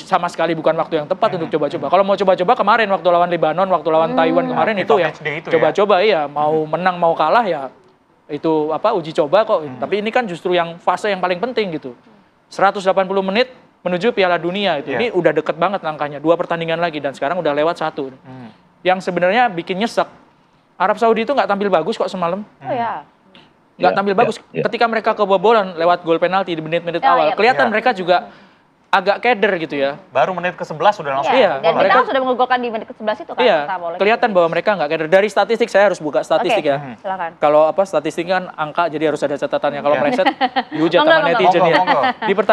sama sekali bukan waktu yang tepat untuk coba-coba. Kalau mau coba-coba kemarin waktu lawan Lebanon, waktu lawan Taiwan kemarin itu ya coba-coba ya. Mau menang mau kalah ya itu uji coba kok. Tapi ini kan justru yang fase yang paling penting gitu. 180 menit menuju Piala Dunia itu. Ini udah deket banget langkahnya. 2 pertandingan lagi dan sekarang udah lewat 1. Yang sebenarnya bikin nyesek. Arab Saudi itu nggak tampil bagus kok semalam. Oh ya. Nggak tampil bagus. Ketika mereka kebobolan lewat gol penalti di menit-menit awal, kelihatan mereka juga agak keder gitu ya. Baru menit ke-11 sudah langsung. Dan kita sudah menggolkan di menit ke-11 itu kan. Kelihatan bahwa mereka nggak keder. Dari statistik, saya harus buka statistik ya. Silakan. Kalau statistik kan angka, jadi harus ada catatannya. Kalau meleset, dihujat sama netizen ya.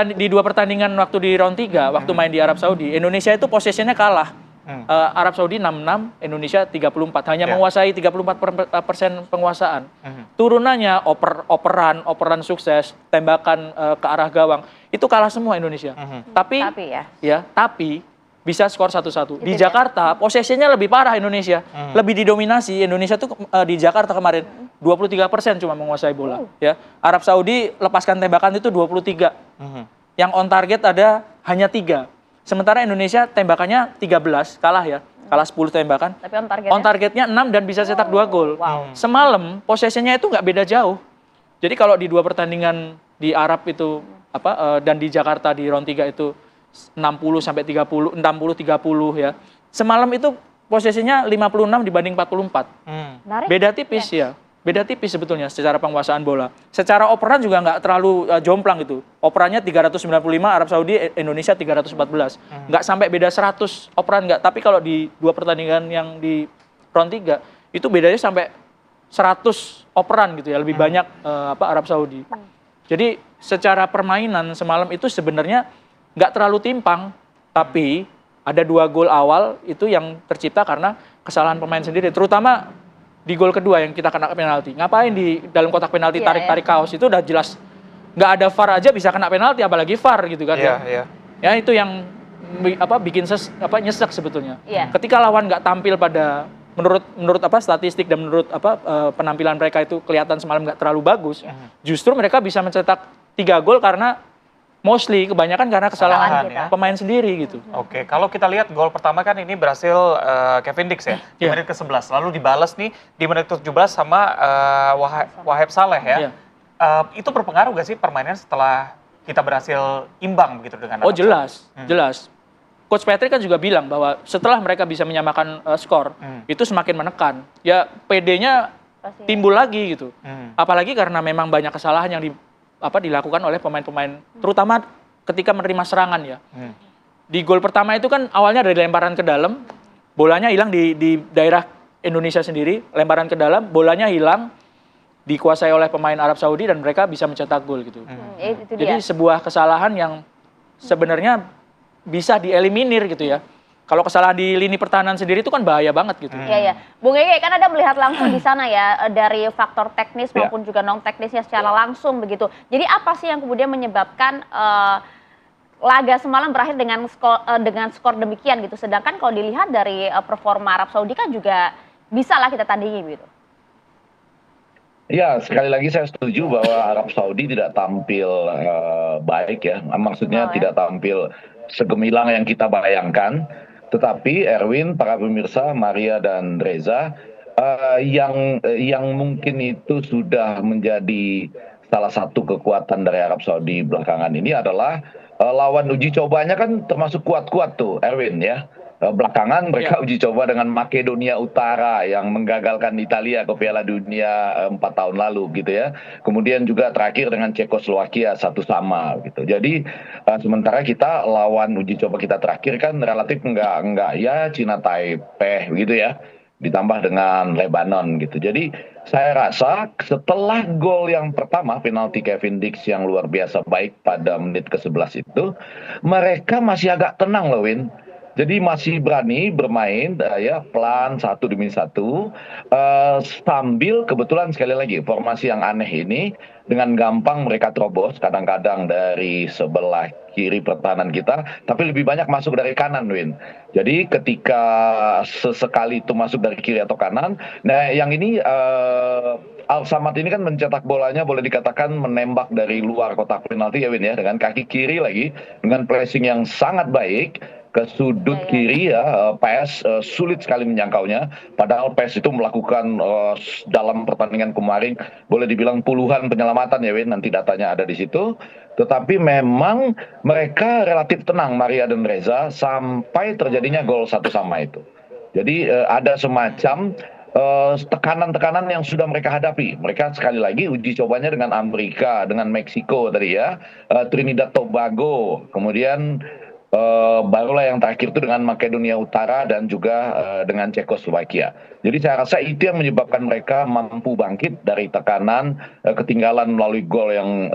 Di 2 pertandingan waktu di round 3, waktu main di Arab Saudi, Indonesia itu possession-nya kalah. Arab Saudi 66, Indonesia 34. Hanya menguasai 34% penguasaan. Turunannya operan sukses, tembakan ke arah gawang, itu kalah semua Indonesia. Tapi bisa skor 1-1. Di Jakarta, possession-nya lebih parah Indonesia. Lebih didominasi. Indonesia tuh di Jakarta kemarin 23% cuma menguasai bola. Ya. Arab Saudi lepaskan tembakan itu 23. Yang on target ada hanya 3. Sementara Indonesia tembakannya 13, kalah ya. Kalah 10 tembakan. Tapi on targetnya 6 dan bisa cetak 2 gol. Semalam possession-nya itu nggak beda jauh. Jadi kalau di 2 pertandingan di Arab itu dan di Jakarta di round 3 itu 60-30 ya. Semalam itu possession-nya 56 dibanding 44. Beda tipis ya. Beda tipis sebetulnya secara penguasaan bola. Secara operan juga nggak terlalu jomplang gitu. Operannya 395, Arab Saudi, Indonesia 314. Nggak sampai beda 100 operan nggak. Tapi kalau di 2 pertandingan yang di round 3, itu bedanya sampai 100 operan gitu ya. Lebih banyak Arab Saudi. Jadi secara permainan semalam itu sebenarnya nggak terlalu timpang. Tapi ada 2 gol awal itu yang tercipta karena kesalahan pemain sendiri. Terutama di gol kedua yang kita kena penalti. Ngapain di dalam kotak penalti tarik-tarik kaos itu udah jelas. Nggak ada VAR aja bisa kena penalti, apalagi VAR gitu kan. Ya itu yang bikin nyesek sebetulnya. Ketika lawan nggak tampil pada menurut statistik dan menurut penampilan mereka itu kelihatan semalam nggak terlalu bagus, justru mereka bisa mencetak 3 gol karena mostly kebanyakan karena kesalahan pemain sendiri gitu. Oke, kalau kita lihat gol pertama kan ini berhasil Kevin Dix ya, di menit ke-11. Lalu dibalas nih di menit ke-17 sama Wahab Saleh ya. Itu berpengaruh gak sih permainan setelah kita berhasil imbang begitu dengan Arab Saudi? Jelas. Coach Patrick kan juga bilang bahwa setelah mereka bisa menyamakan skor, itu semakin menekan. Ya PD-nya timbul lagi gitu. Apalagi karena memang banyak kesalahan yang dilakukan oleh pemain-pemain, terutama ketika menerima serangan ya. Di gol pertama itu kan awalnya dari lemparan ke dalam, bolanya hilang di daerah Indonesia sendiri, lemparan ke dalam, bolanya hilang, dikuasai oleh pemain Arab Saudi dan mereka bisa mencetak gol gitu. Jadi sebuah kesalahan yang sebenarnya bisa dieliminir gitu ya. Kalau kesalahan di lini pertahanan sendiri itu kan bahaya banget gitu. Iya, iya. Bung Ege, kan Anda melihat langsung di sana ya, dari faktor teknis maupun juga non-teknisnya secara langsung begitu. Jadi apa sih yang kemudian menyebabkan laga semalam berakhir dengan skor demikian gitu. Sedangkan kalau dilihat dari performa Arab Saudi kan juga bisa lah kita tandingi gitu. Ya, sekali lagi saya setuju bahwa Arab Saudi tidak tampil baik ya. Maksudnya tidak tampil segemilang yang kita bayangkan. Tetapi Erwin, para pemirsa, Maria dan Reza, yang mungkin itu sudah menjadi salah satu kekuatan dari Arab Saudi belakangan ini adalah lawan uji cobanya kan termasuk kuat-kuat tuh Erwin ya. Belakangan mereka uji coba dengan Makedonia Utara yang menggagalkan Italia ke Piala Dunia 4 tahun lalu gitu ya. Kemudian juga terakhir dengan Cekoslowakia 1-1 gitu. Jadi sementara kita lawan uji coba kita terakhir kan relatif enggak ya Cina Taipei gitu ya. Ditambah dengan Lebanon gitu. Jadi saya rasa setelah gol yang pertama penalti Kevin Dix yang luar biasa baik pada menit ke-11 itu, mereka masih agak tenang loh Win. Jadi masih berani bermain ya pelan 1-1 sambil kebetulan sekali lagi formasi yang aneh ini dengan gampang mereka terobos kadang-kadang dari sebelah kiri pertahanan kita, tapi lebih banyak masuk dari kanan Win. Jadi ketika sesekali itu masuk dari kiri atau kanan, nah yang ini Al Samad ini kan mencetak bolanya boleh dikatakan menembak dari luar kotak penalti ya Win ya, dengan kaki kiri lagi, dengan pressing yang sangat baik ke sudut kiri ya, PS sulit sekali menjangkaunya. Padahal PS itu melakukan dalam pertandingan kemarin boleh dibilang puluhan penyelamatan ya Win, nanti datanya ada di situ. Tetapi memang mereka relatif tenang Maria dan Reza sampai terjadinya gol 1-1 itu. Jadi ada semacam tekanan-tekanan yang sudah mereka hadapi. Mereka sekali lagi uji cobanya dengan Amerika, dengan Meksiko tadi ya, Trinidad Tobago, kemudian barulah yang terakhir itu dengan Makedonia Utara dan juga dengan Cekoslowakia. Jadi saya rasa itu yang menyebabkan mereka mampu bangkit dari tekanan ketinggalan melalui gol yang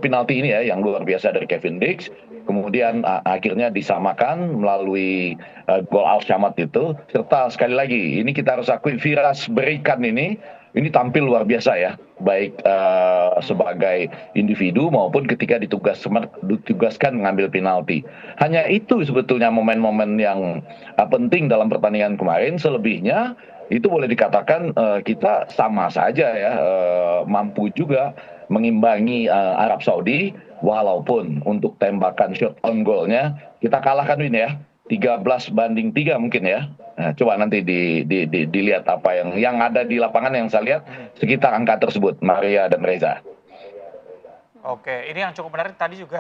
penalti ini ya, yang luar biasa dari Kevin Dix. Kemudian akhirnya disamakan melalui gol Al Samad itu. Serta sekali lagi ini kita harus akui Firas Berikan ini tampil luar biasa ya, baik sebagai individu maupun ketika ditugaskan mengambil penalti. Hanya itu sebetulnya momen-momen yang penting dalam pertandingan kemarin. Selebihnya itu boleh dikatakan kita sama saja ya, mampu juga mengimbangi Arab Saudi, walaupun untuk tembakan shot on goalnya kita kalahkan Win ya. 13-3 mungkin ya. Nah, coba nanti dilihat apa yang ada di lapangan yang saya lihat sekitar angka tersebut, Maria dan Reza. Oke, ini yang cukup menarik tadi juga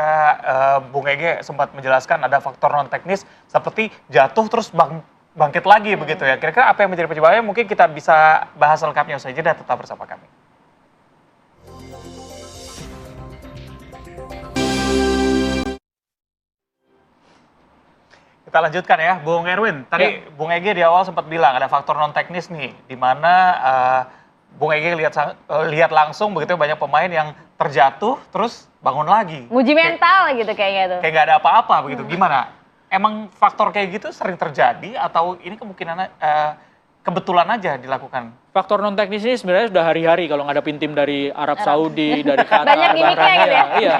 Bung Ege sempat menjelaskan ada faktor non teknis seperti jatuh terus bangkit lagi begitu ya. Kira-kira apa yang menjadi penyebabnya mungkin kita bisa bahas lengkapnya usai jeda, tetap bersama kami. Kita lanjutkan ya, Bung Erwin. Tadi Bung Ege di awal sempat bilang ada faktor non teknis nih, di mana Bung Ege lihat langsung begitu banyak pemain yang terjatuh terus bangun lagi. Nguji mental gitu kayaknya tuh. Kayak nggak ada apa-apa begitu. Gimana? Emang faktor kayak gitu sering terjadi atau ini kemungkinannya kebetulan aja dilakukan? Faktor non teknis ini sebenarnya sudah hari-hari kalau ngadapin tim dari Arab Saudi, dari Qatar, Banyak gimmicknya gitu ya? iya.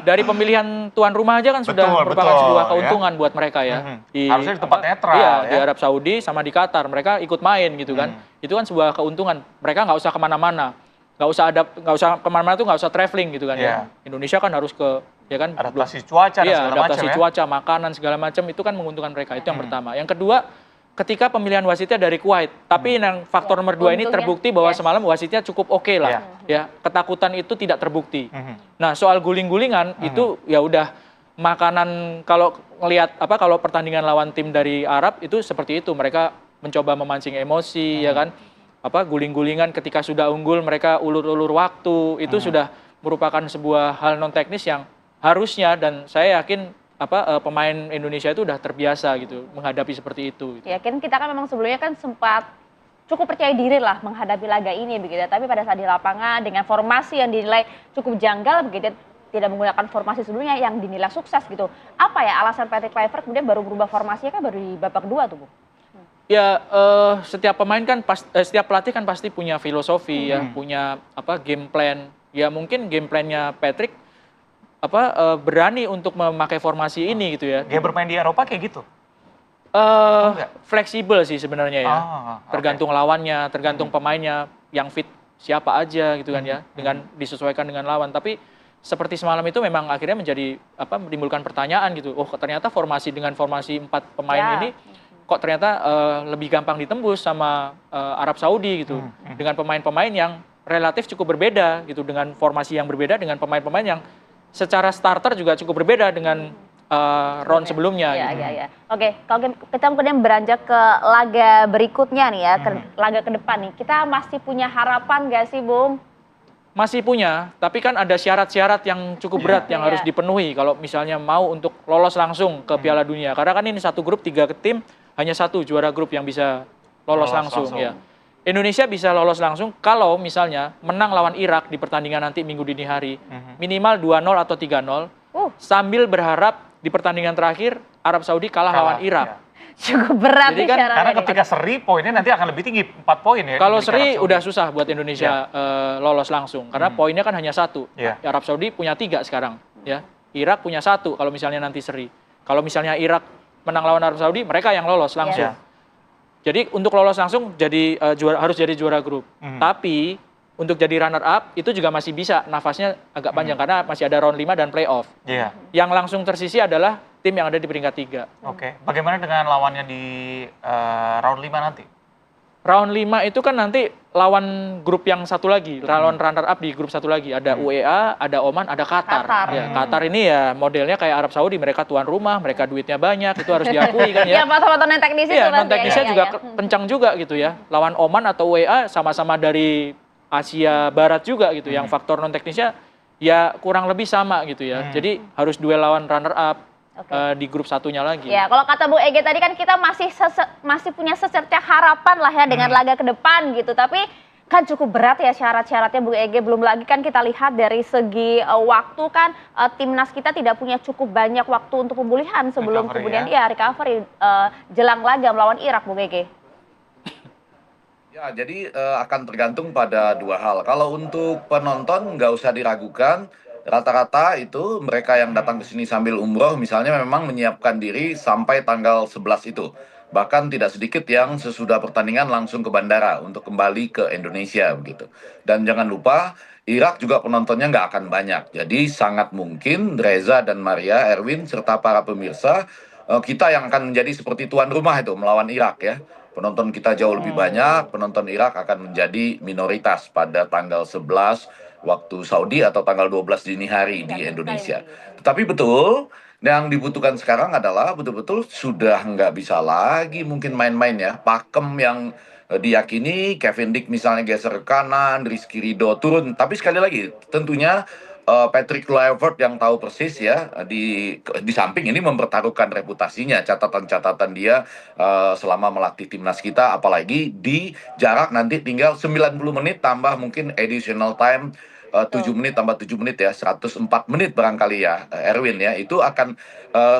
Dari pemilihan tuan rumah aja kan sudah merupakan sebuah keuntungan buat mereka ya. Harusnya di tempat netral iya, ya. di Arab Saudi sama di Qatar mereka ikut main gitu kan. Itu kan sebuah keuntungan. Mereka nggak usah kemana-mana, nggak usah kemana-mana tuh nggak usah traveling gitu kan ya. Indonesia kan harus ke ya kan adaptasi cuaca dan segala adaptasi macam cuaca, makanan segala macam itu kan menguntungkan mereka. Itu yang pertama. Yang kedua, ketika pemilihan wasitnya dari Kuwait, tapi yang faktor nomor 2 ini terbukti bahwa semalam wasitnya cukup oke lah, ya ketakutan itu tidak terbukti. Nah soal guling-gulingan itu ya udah makanan kalau ngelihat kalau pertandingan lawan tim dari Arab itu seperti itu, mereka mencoba memancing emosi ya kan, guling-gulingan ketika sudah unggul mereka ulur-ulur waktu itu sudah merupakan sebuah hal non teknis yang harusnya dan saya yakin pemain Indonesia itu udah terbiasa gitu menghadapi seperti itu. Ya kan kita kan memang sebelumnya kan sempat cukup percaya diri lah menghadapi laga ini begitu. Tapi pada saat di lapangan dengan formasi yang dinilai cukup janggal begitu, tidak menggunakan formasi sebelumnya yang dinilai sukses gitu. Apa ya alasan Patrick Kluivert kemudian baru berubah formasinya kan baru di babak kedua tuh, Bu? Ya setiap pemain kan setiap pelatih kan pasti punya filosofi ya, punya game plan. Ya mungkin game plan-nya Patrick berani untuk memakai formasi ini gitu ya. Dia bermain di Eropa kayak gitu? Fleksibel sih sebenarnya ya. Tergantung lawannya, tergantung pemainnya yang fit siapa aja gitu kan ya, dengan disesuaikan dengan lawan. Tapi seperti semalam itu memang akhirnya menjadi menimbulkan pertanyaan gitu. Oh ternyata formasi dengan formasi 4 pemain ini kok ternyata lebih gampang ditembus sama Arab Saudi gitu. Dengan pemain-pemain yang relatif cukup berbeda gitu, dengan formasi yang berbeda dengan pemain-pemain yang secara starter juga cukup berbeda dengan round sebelumnya. Iya. Oke, kalau kita kemudian beranjak ke laga berikutnya nih ya, laga ke depan nih, kita masih punya harapan nggak sih, Bung? Masih punya, tapi kan ada syarat-syarat yang cukup berat yang harus dipenuhi kalau misalnya mau untuk lolos langsung ke Piala Dunia. Karena kan ini satu grup 3 tim, hanya satu juara grup yang bisa lolos langsung. Ya. Indonesia bisa lolos langsung kalau misalnya menang lawan Irak di pertandingan nanti minggu dini hari, minimal 2-0 atau 3-0, sambil berharap di pertandingan terakhir Arab Saudi kalah lawan Irak. Cukup berat Jadi kan, karena ketika seri poinnya nanti akan lebih tinggi, 4 poin ya. Kalau seri udah susah buat Indonesia lolos langsung, karena poinnya kan hanya 1. Arab Saudi punya 3 sekarang, ya. Irak punya 1 kalau misalnya nanti seri. Kalau misalnya Irak menang lawan Arab Saudi, mereka yang lolos langsung. Jadi untuk lolos langsung harus jadi juara grup. Tapi untuk jadi runner up itu juga masih bisa, nafasnya agak panjang karena masih ada round 5 dan playoff. Yang langsung tersisi adalah tim yang ada di peringkat 3. Oke, bagaimana dengan lawannya di round 5 nanti? Round 5 itu kan nanti lawan grup yang satu lagi, lawan runner up di grup satu lagi. Ada UEA, ada Oman, ada Qatar. Ya, Qatar ini ya modelnya kayak Arab Saudi, mereka tuan rumah, mereka duitnya banyak, itu harus diakui kan ya. Iya, foto-foto non teknis itu. Iya, non teknisnya juga kencang juga gitu ya. Lawan Oman atau UEA sama-sama dari Asia Barat juga gitu, yang faktor non teknisnya ya kurang lebih sama gitu ya. Jadi harus duel lawan runner up di grup satunya lagi. Ya, kalau kata Bu Ege tadi kan kita masih punya secercah harapan lah ya dengan laga ke depan gitu. Tapi kan cukup berat ya syarat-syaratnya Bu Ege. Belum lagi kan kita lihat dari segi waktu kan timnas kita tidak punya cukup banyak waktu untuk pemulihan sebelum kemudian recovery jelang laga melawan Irak, Bu Ege. Ya, jadi akan tergantung pada 2 hal. Kalau untuk penonton nggak usah diragukan, rata-rata itu mereka yang datang ke sini sambil umroh misalnya memang menyiapkan diri sampai tanggal 11 itu. Bahkan tidak sedikit yang sesudah pertandingan langsung ke bandara untuk kembali ke Indonesia begitu. Dan jangan lupa Irak juga penontonnya nggak akan banyak. Jadi sangat mungkin Reza dan Maria, Erwin serta para pemirsa kita yang akan menjadi seperti tuan rumah itu melawan Irak ya. Penonton kita jauh lebih banyak, penonton Irak akan menjadi minoritas pada tanggal 11 waktu Saudi atau tanggal 12 dini hari di Indonesia. Tetapi betul, yang dibutuhkan sekarang adalah betul-betul sudah nggak bisa lagi mungkin main-main ya. Pakem yang diyakini Kevin Dick misalnya geser ke kanan, Rizky Ridho turun. Tapi sekali lagi tentunya Patrick Kluivert yang tahu persis ya di samping ini mempertaruhkan reputasinya, catatan-catatan dia selama melatih timnas kita, apalagi di jarak nanti tinggal 90 menit tambah mungkin additional time 7 menit tambah 7 menit ya, 104 menit barangkali ya, Erwin ya. Itu akan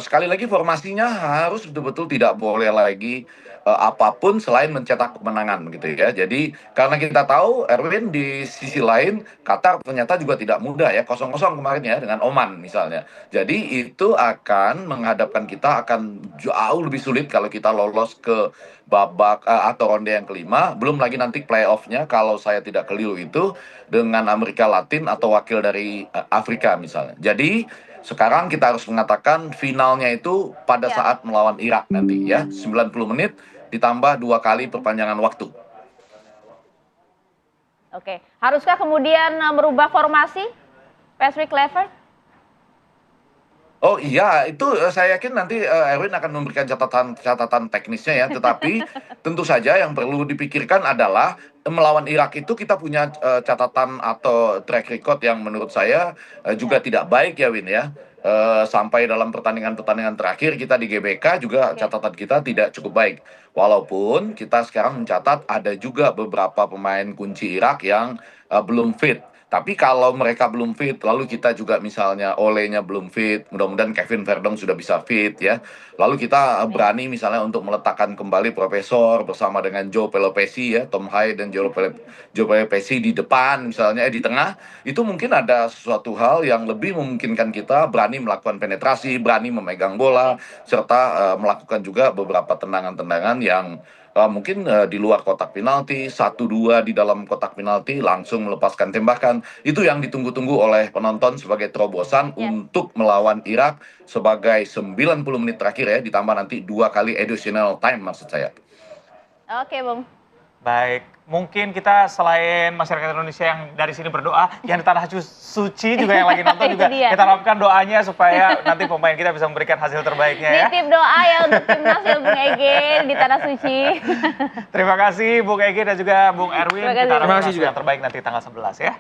sekali lagi formasinya harus betul-betul tidak boleh lagi apapun selain mencetak kemenangan gitu ya. Jadi karena kita tahu Erwin di sisi lain Qatar ternyata juga tidak mudah ya, 0-0 kemarin ya dengan Oman misalnya. Jadi itu akan menghadapkan kita akan jauh lebih sulit kalau kita lolos ke babak atau ronde yang kelima, belum lagi nanti playoff-nya kalau saya tidak keliru itu dengan Amerika Latin atau wakil dari Afrika misalnya. Jadi sekarang kita harus mengatakan finalnya itu pada saat melawan Irak nanti ya, 90 menit ditambah 2 kali perpanjangan waktu. Oke, haruskah kemudian merubah formasi, Patrick Kluivert? Oh iya, itu saya yakin nanti Erwin akan memberikan catatan teknisnya ya. Tetapi tentu saja yang perlu dipikirkan adalah melawan Irak itu kita punya catatan atau track record yang menurut saya juga tidak baik ya Win ya. Sampai dalam pertandingan-pertandingan terakhir kita di GBK juga catatan kita tidak cukup baik. Walaupun kita sekarang mencatat ada juga beberapa pemain kunci Irak yang belum fit. Tapi kalau mereka belum fit, lalu kita juga misalnya Ole-nya belum fit, mudah-mudahan Kevin Verdong sudah bisa fit ya. Lalu kita berani misalnya untuk meletakkan kembali Profesor bersama dengan Joe Pelopesi ya, Tom Hyde dan Joe Pelopesi di depan misalnya, di tengah. Itu mungkin ada sesuatu hal yang lebih memungkinkan kita berani melakukan penetrasi, berani memegang bola, serta melakukan juga beberapa tendangan-tendangan yang mungkin di luar kotak penalti, 1-2 di dalam kotak penalti langsung melepaskan tembakan. Itu yang ditunggu-tunggu oleh penonton sebagai terobosan untuk melawan Irak sebagai 90 menit terakhir ya, ditambah nanti 2 kali additional time maksud saya. Oke, Bung. Baik, mungkin kita selain masyarakat Indonesia yang dari sini berdoa, yang di Tanah Suci juga yang lagi nonton juga kita harapkan doanya supaya nanti pemain kita bisa memberikan hasil terbaiknya ya. Nitip doa ya untuk timnas ya Bung Ege di Tanah Suci. Terima kasih Bung Ege dan juga Bung Erwin. Kita harapkan hasil juga yang terbaik nanti tanggal 11 ya.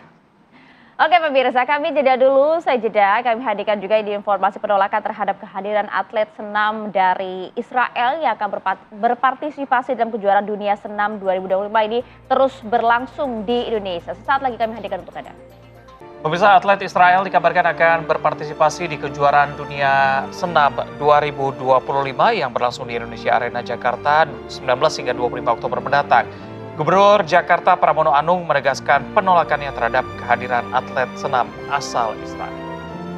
Oke pemirsa, kami jeda dulu, saya jeda. Kami hadirkan juga di informasi penolakan terhadap kehadiran atlet senam dari Israel yang akan berpartisipasi dalam kejuaraan dunia senam 2025 ini terus berlangsung di Indonesia. Sesaat lagi kami hadirkan untuk Anda. Pemirsa, atlet Israel dikabarkan akan berpartisipasi di kejuaraan dunia senam 2025 yang berlangsung di Indonesia Arena Jakarta 19 hingga 25 Oktober mendatang. Gubernur Jakarta Pramono Anung menegaskan penolakannya terhadap kehadiran atlet senam asal Israel.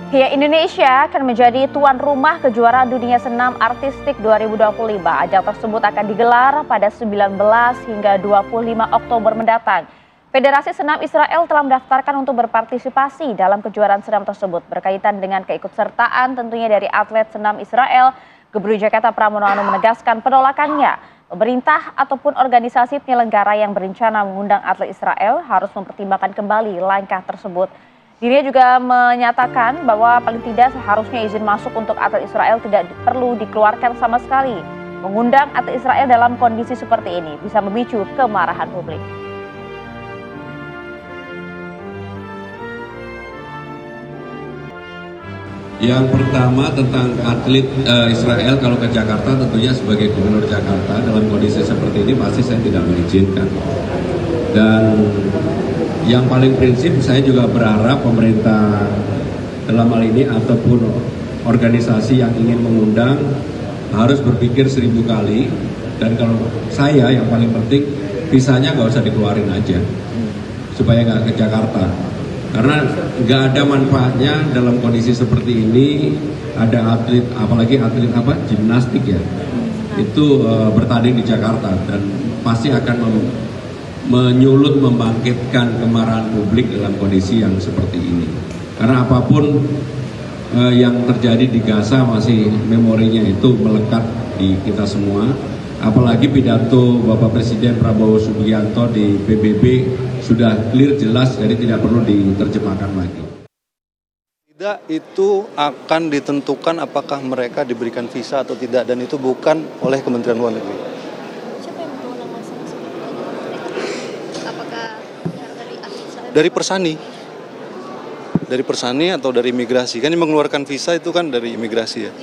Ya, Indonesia akan menjadi tuan rumah kejuaraan dunia senam artistik 2025. Ajang tersebut akan digelar pada 19 hingga 25 Oktober mendatang. Federasi Senam Israel telah mendaftarkan untuk berpartisipasi dalam kejuaraan senam tersebut. Berkaitan dengan keikutsertaan tentunya dari atlet senam Israel, Gubernur Jakarta Pramono Anung menegaskan penolakannya. Pemerintah ataupun organisasi penyelenggara yang berencana mengundang atlet Israel harus mempertimbangkan kembali langkah tersebut. Dirinya juga menyatakan bahwa paling tidak seharusnya izin masuk untuk atlet Israel tidak perlu dikeluarkan sama sekali. Mengundang atlet Israel dalam kondisi seperti ini bisa memicu kemarahan publik. Yang pertama tentang atlet Israel kalau ke Jakarta, tentunya sebagai gubernur Jakarta dalam kondisi seperti ini pasti saya tidak mengizinkan. Dan yang paling prinsip saya juga berharap pemerintah dalam hal ini ataupun organisasi yang ingin mengundang harus berpikir 1000 kali. Dan kalau saya yang paling penting visanya nggak usah dikeluarin aja supaya nggak ke Jakarta. Karena nggak ada manfaatnya dalam kondisi seperti ini ada atlet, apalagi atlet gimnastik ya, itu bertanding di Jakarta dan pasti akan menyulut membangkitkan kemarahan publik dalam kondisi yang seperti ini. Karena apapun yang terjadi di Gaza masih memorinya itu melekat di kita semua. Apalagi pidato Bapak Presiden Prabowo Subianto di PBB sudah clear jelas, jadi tidak perlu diterjemahkan lagi. Tidak, itu akan ditentukan apakah mereka diberikan visa atau tidak, dan itu bukan oleh Kementerian Luar Negeri. Siapa yang berwenang masalah seperti itu? Apakah dari Israel? Dari Persani atau dari imigrasi? Kan yang mengeluarkan visa itu kan dari imigrasi ya.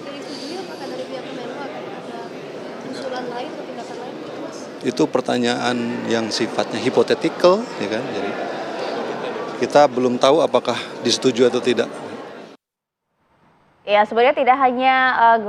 Itu pertanyaan yang sifatnya hipotetikal, ya kan? Jadi kita belum tahu apakah disetujui atau tidak. Ya, sebenarnya tidak hanya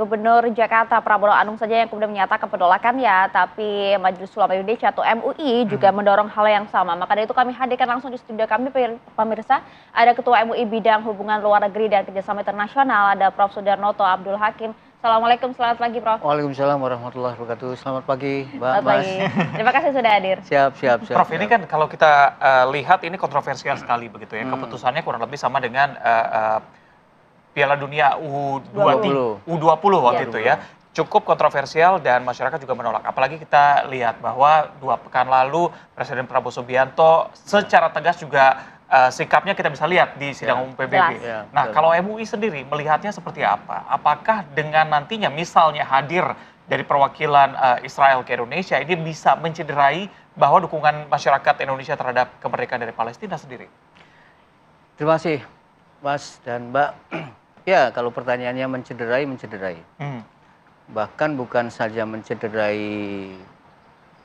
Gubernur Jakarta Pramono Anung saja yang kemudian menyatakan penolakan ya, tapi Majelis Ulama Indonesia atau MUI juga mendorong hal yang sama. Maka dari itu kami hadirkan langsung di studio kami, pemirsa, ada Ketua MUI Bidang Hubungan Luar Negeri dan Kerjasama Internasional, ada Prof. Sudarnoto Abdul Hakim. Assalamualaikum, selamat pagi Prof. Waalaikumsalam warahmatullahi wabarakatuh. Selamat pagi Mbak Selamat Mas. pagi. Terima kasih sudah hadir. Siap. Prof, ini kan kalau kita lihat ini kontroversial sekali begitu ya. Keputusannya kurang lebih sama dengan Piala Dunia U20 waktu itu ya. Cukup kontroversial dan masyarakat juga menolak. Apalagi kita lihat bahwa 2 pekan lalu Presiden Prabowo Subianto secara tegas juga sikapnya kita bisa lihat di sidang umum PBB. Nah, kalau MUI sendiri melihatnya seperti apa? Apakah dengan nantinya misalnya hadir dari perwakilan Israel ke Indonesia ini bisa mencederai bahwa dukungan masyarakat Indonesia terhadap kemerdekaan dari Palestina sendiri? Terima kasih Mas dan Mbak. Ya, kalau pertanyaannya mencederai. Bahkan bukan saja mencederai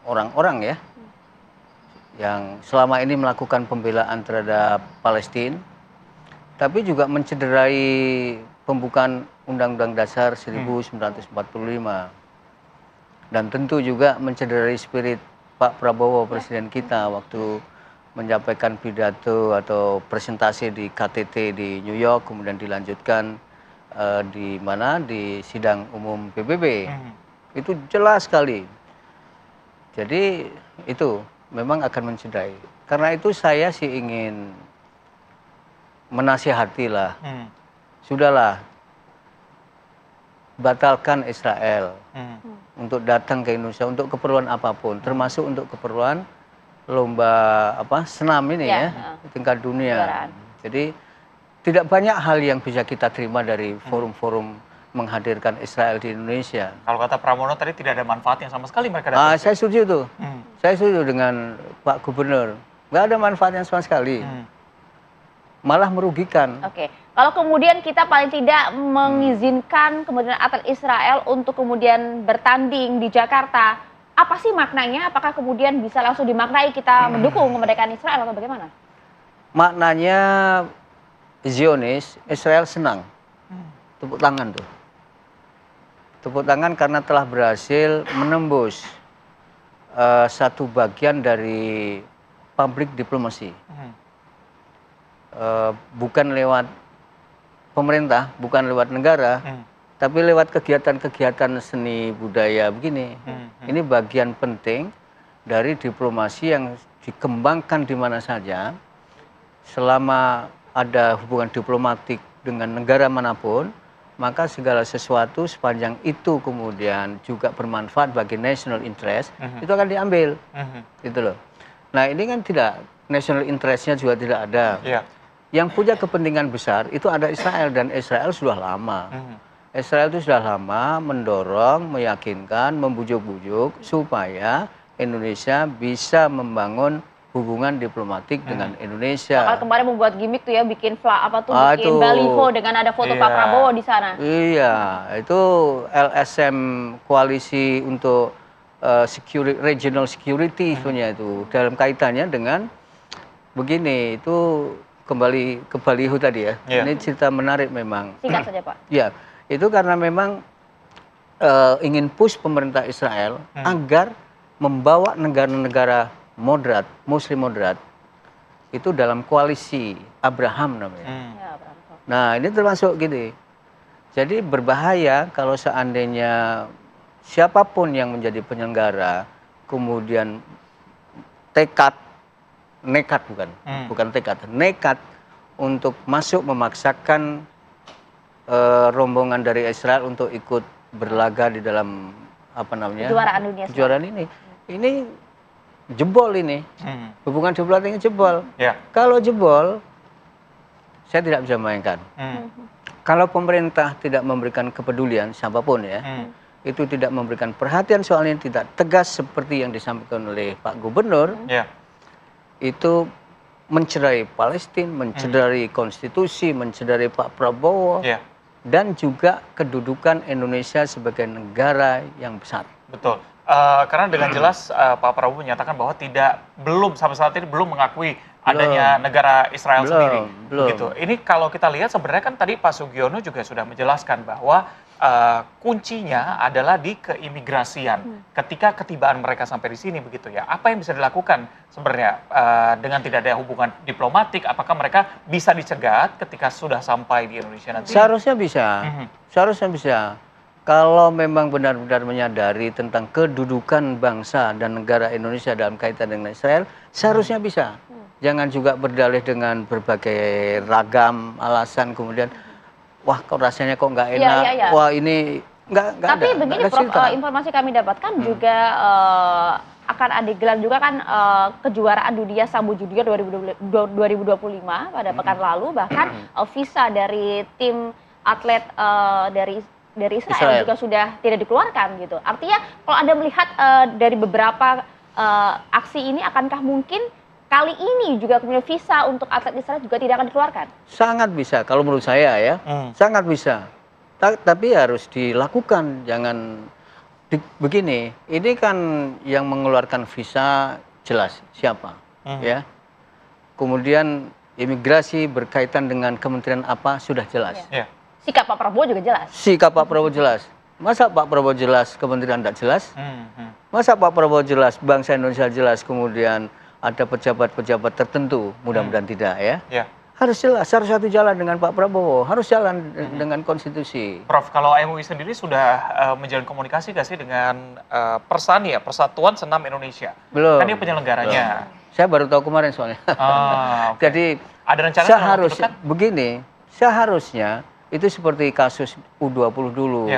orang-orang ya, yang selama ini melakukan pembelaan terhadap Palestina, tapi juga mencederai pembukaan Undang-Undang Dasar 1945. Dan tentu juga mencederai spirit Pak Prabowo, Presiden kita, waktu menyampaikan pidato atau presentasi di KTT di New York, kemudian dilanjutkan di mana, di sidang umum PBB. Itu jelas sekali. Jadi itu memang akan mencederai. Karena itu saya sih ingin menasihati lah. Sudahlah, batalkan Israel untuk datang ke Indonesia untuk keperluan apapun, termasuk untuk keperluan lomba senam ini ya, tingkat dunia. Jadi tidak banyak hal yang bisa kita terima dari forum-forum menghadirkan Israel di Indonesia. Kalau kata Pramono tadi tidak ada manfaat yang sama sekali mereka datang. Saya setuju tuh. Saya setuju dengan Pak Gubernur. Nggak ada manfaatnya sama sekali. Malah merugikan. Oke. Kalau kemudian kita paling tidak mengizinkan kemudian atlet Israel untuk kemudian bertanding di Jakarta, apa sih maknanya? Apakah kemudian bisa langsung dimaknai kita mendukung kemerdekaan Israel atau bagaimana? Maknanya Zionis, Israel senang. Tepuk tangan tuh. Tepuk tangan karena telah berhasil menembus satu bagian dari public diplomasi. Bukan lewat pemerintah, bukan lewat negara, tapi lewat kegiatan-kegiatan seni budaya begini. Ini bagian penting dari diplomasi yang dikembangkan di mana saja. Selama ada hubungan diplomatik dengan negara manapun, maka segala sesuatu sepanjang itu kemudian juga bermanfaat bagi national interest, itu akan diambil. Gitu loh. Nah, ini kan tidak, national interest-nya juga tidak ada. Yang punya kepentingan besar itu ada Israel, dan Israel sudah lama. Israel itu sudah lama mendorong, meyakinkan, membujuk-bujuk supaya Indonesia bisa membangun hubungan diplomatik dengan Indonesia. Kalau kemarin membuat gimmick tuh ya, bikin bikin baliho dengan ada foto Pak Prabowo di sana. Iya, itu LSM koalisi untuk regional security punya itu, dalam kaitannya dengan begini, itu kembali ke baliho tadi ya. Ini cerita menarik memang. Singkat saja Pak. Ya, itu karena memang ingin push pemerintah Israel agar membawa negara-negara moderat, Muslim moderat, itu dalam koalisi Abraham namanya. Nah, ini termasuk gini. Jadi berbahaya kalau seandainya siapapun yang menjadi penyelenggara kemudian nekat untuk masuk memaksakan rombongan dari Israel untuk ikut berlaga di dalam kejuaraan dunia, kejuaraan ini. Ini jebol ini, hubungan diplomatiknya jebol. Kalau jebol, saya tidak bisa bayangkan. Kalau pemerintah tidak memberikan kepedulian, siapapun ya, itu tidak memberikan perhatian soal ini, tidak tegas seperti yang disampaikan oleh Pak Gubernur, itu mencederai Palestina, mencederai konstitusi, mencederai Pak Prabowo, dan juga kedudukan Indonesia sebagai negara yang besar. Betul. Karena dengan jelas Pak Prabowo menyatakan bahwa belum sampai saat ini belum mengakui adanya negara Israel sendiri. Belum. Begitu. Ini kalau kita lihat sebenarnya kan tadi Pak Sugiono juga sudah menjelaskan bahwa kuncinya adalah di keimigrasian. Ketika ketibaan mereka sampai di sini begitu ya. Apa yang bisa dilakukan sebenarnya dengan tidak ada hubungan diplomatik? Apakah mereka bisa dicegat ketika sudah sampai di Indonesia nanti? Seharusnya bisa. Seharusnya bisa. Kalau memang benar-benar menyadari tentang kedudukan bangsa dan negara Indonesia dalam kaitan dengan Israel, seharusnya bisa. Jangan juga berdalih dengan berbagai ragam alasan kemudian, wah kok rasanya kok nggak enak, wah ini nggak ada. Tapi begini Prof, informasi kami dapatkan juga akan ada gelar juga kan kejuaraan dunia Sambo Junior 2025 pada pekan lalu, bahkan visa dari tim atlet dari Israel juga sudah tidak dikeluarkan gitu. Artinya kalau Anda melihat dari beberapa aksi ini, akankah mungkin kali ini juga kemudian visa untuk atlet Israel juga tidak akan dikeluarkan? Sangat bisa, kalau menurut saya ya, sangat bisa. Tapi harus dilakukan, jangan begini. Ini kan yang mengeluarkan visa jelas siapa, ya. Kemudian imigrasi berkaitan dengan kementerian apa sudah jelas. Sikap Pak Prabowo juga jelas. Sikap Pak Prabowo jelas. Masa Pak Prabowo jelas, kementerian tidak jelas? Masa Pak Prabowo jelas, bangsa Indonesia jelas, kemudian ada pejabat-pejabat tertentu, mudah-mudahan tidak ya. Harus jelas, harus satu jalan dengan Pak Prabowo, harus jalan dengan konstitusi. Prof, kalau MUI sendiri sudah menjalin komunikasi nggak sih dengan Persani ya, Persatuan Senam Indonesia? Belum. Kan dia penyelenggaranya. Belum. Saya baru tahu kemarin soalnya. Jadi ada rencana seharusnya begini, seharusnya itu seperti kasus U20 dulu.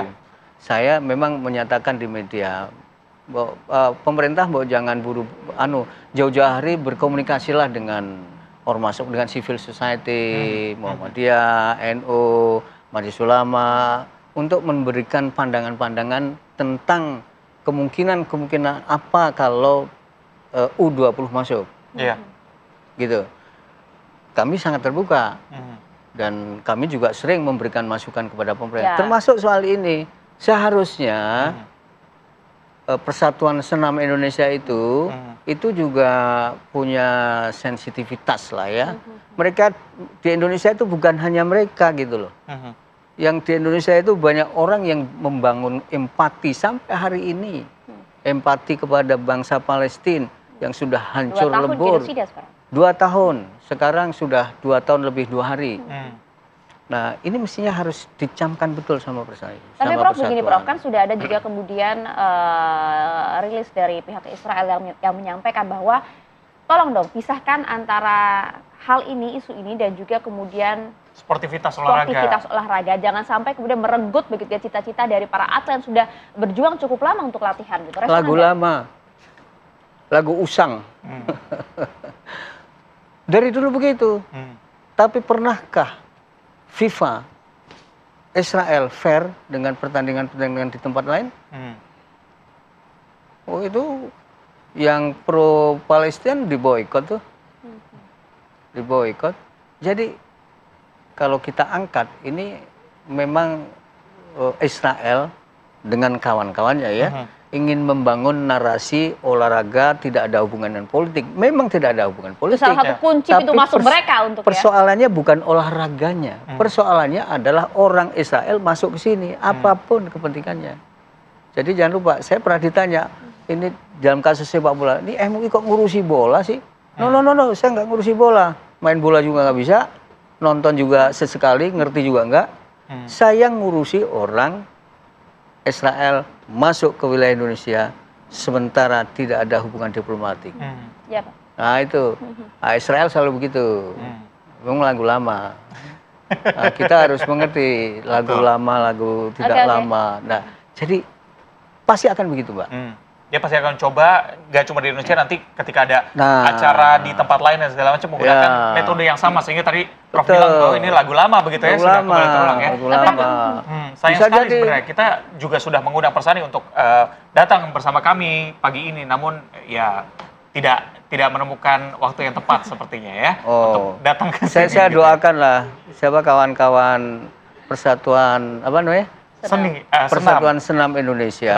Saya memang menyatakan di media bahwa pemerintah bahwa jangan jauh-jauh hari berkomunikasilah dengan ormas, dengan civil society, Muhammadiyah, NU, Majelis Ulama, untuk memberikan pandangan-pandangan tentang kemungkinan apa kalau U20 masuk. Gitu. Kami sangat terbuka. Dan kami juga sering memberikan masukan kepada pemerintah. Termasuk soal ini, seharusnya Persatuan Senam Indonesia itu juga punya sensitivitas lah ya. Mereka di Indonesia itu bukan hanya mereka gitu loh. Yang di Indonesia itu banyak orang yang membangun empati sampai hari ini. Empati kepada bangsa Palestina yang sudah hancur lebur. 2 tahun, sekarang sudah 2 tahun lebih 2 hari. Nah, ini mestinya harus dicamkan betul sama Persatuan. Tapi Prof, begini Prof, kan sudah ada juga kemudian rilis dari pihak Israel yang menyampaikan bahwa tolong dong pisahkan antara hal ini, isu ini, dan juga kemudian sportivitas olahraga. Jangan sampai kemudian merenggut begitu ya cita-cita dari para atlet yang sudah berjuang cukup lama untuk latihan gitu. Lagu lama, lagu usang. Dari dulu begitu. Tapi pernahkah FIFA Israel fair dengan pertandingan-pertandingan di tempat lain? Oh, itu yang pro Palestina diboikot tuh. Diboikot. Jadi kalau kita angkat ini memang Israel dengan kawan-kawannya ya ingin membangun narasi olahraga tidak ada hubungan dengan politik. Memang tidak ada hubungan politik. Itu salah satu kunci pintu masuk mereka untuk persoalannya bukan olahraganya. Persoalannya adalah orang Israel masuk ke sini apapun kepentingannya. Jadi jangan lupa, saya pernah ditanya, ini dalam kasus sepak bola, ini MUI kok ngurusi bola sih? No, saya nggak ngurusi bola. Main bola juga nggak bisa, nonton juga sesekali, ngerti juga nggak. Saya ngurusi orang Israel masuk ke wilayah Indonesia sementara tidak ada hubungan diplomatik. Nah itu, Israel selalu begitu. Memang lagu lama. Nah, kita harus mengerti lagu lama, lagu tidak lama. Nah, jadi pasti akan begitu, Mbak. Dia pasti akan coba, nggak cuma di Indonesia, nanti ketika ada acara di tempat lain dan segala macam menggunakan metode yang sama, sehingga tadi Prof bilang bahwa ini lagu lama begitu ya, sudah kembali terulang ya. Sayang sekali sebenarnya, kita juga sudah mengundang Persani untuk datang bersama kami pagi ini, namun ya tidak menemukan waktu yang tepat sepertinya ya untuk datang ke sini. Saya doakanlah siapa kawan-kawan Persatuan apa namanya? Persatuan Senam Indonesia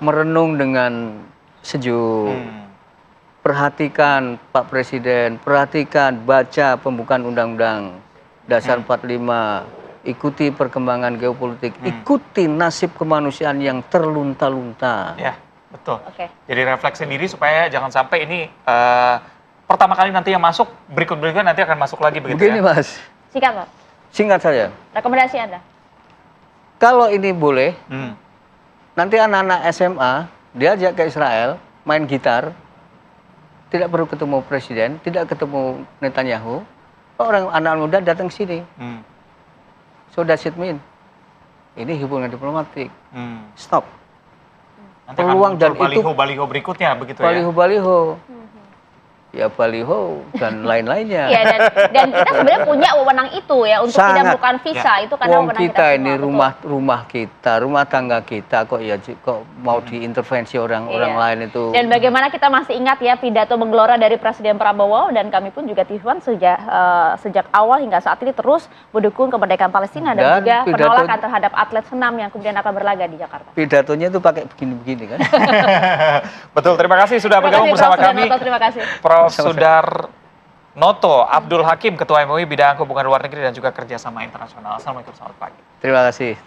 merenung dengan sejuk. perhatikan Pak Presiden, perhatikan, baca pembukaan Undang-Undang Dasar 45, ikuti perkembangan geopolitik, ikuti nasib kemanusiaan yang terlunta-lunta. Ya, betul. Jadi refleksi diri supaya jangan sampai ini pertama kali nanti yang masuk, berikut-berikutnya nanti akan masuk lagi begitu. Begini, ya? Mas. Singkat, Pak. Singkat saja. Rekomendasi Anda? Kalau ini boleh, nanti anak-anak SMA diajak ke Israel, main gitar, tidak perlu ketemu presiden, tidak ketemu Netanyahu, orang anak muda datang ke sini. So that's it mean. Ini hubungan diplomatik. Stop. Nanti Peluang dan itu baliho berikutnya begitu baliho-baliho. Ya baliho dan lain-lainnya. Iya, dan kita sebenarnya punya wewenang itu ya untuk tidak melakukan visa itu karena wewenang kita ini semua, rumah tangga kita kok mau diintervensi orang lain itu. Dan bagaimana kita masih ingat ya pidato menggelora dari Presiden Prabowo, dan kami pun juga Tifwan sejak awal hingga saat ini terus mendukung kemerdekaan Palestina dan juga penolakan terhadap atlet senam yang kemudian akan berlaga di Jakarta. Pidatonya itu pakai begini-begini kan. Betul, terima kasih sudah bergabung bersama kami. Terima kasih. Prof. Sudarnoto Abdul Hakim, Ketua MUI Bidang Hubungan Luar Negeri dan juga Kerjasama Internasional. Assalamualaikum, selamat pagi. Terima kasih.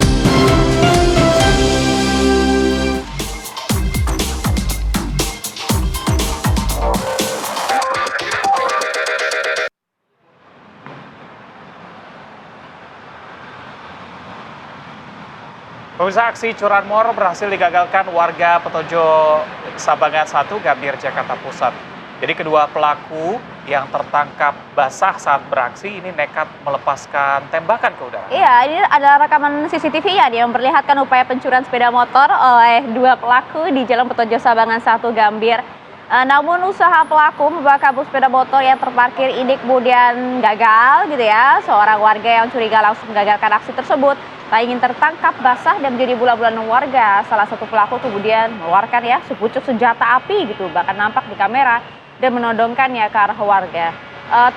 Pemirsa, aksi curanmor berhasil digagalkan warga Petojo Sabangan 1, Gambir, Jakarta Pusat. Jadi kedua pelaku yang tertangkap basah saat beraksi ini nekat melepaskan tembakan ke udara. Iya, ini ada rekaman CCTV ya yang memperlihatkan upaya pencurian sepeda motor oleh dua pelaku di Jalan Petojo Sabangan 1, Gambir. Namun usaha pelaku membawa kabur sepeda motor yang terparkir ini kemudian gagal gitu ya. Seorang warga yang curiga langsung mengagalkan aksi tersebut. Tak ingin tertangkap basah dan menjadi bulan-bulan warga. Salah satu pelaku kemudian mengeluarkan ya sepucuk senjata api gitu, bahkan nampak di kamera, dan menodongkannya ke arah warga.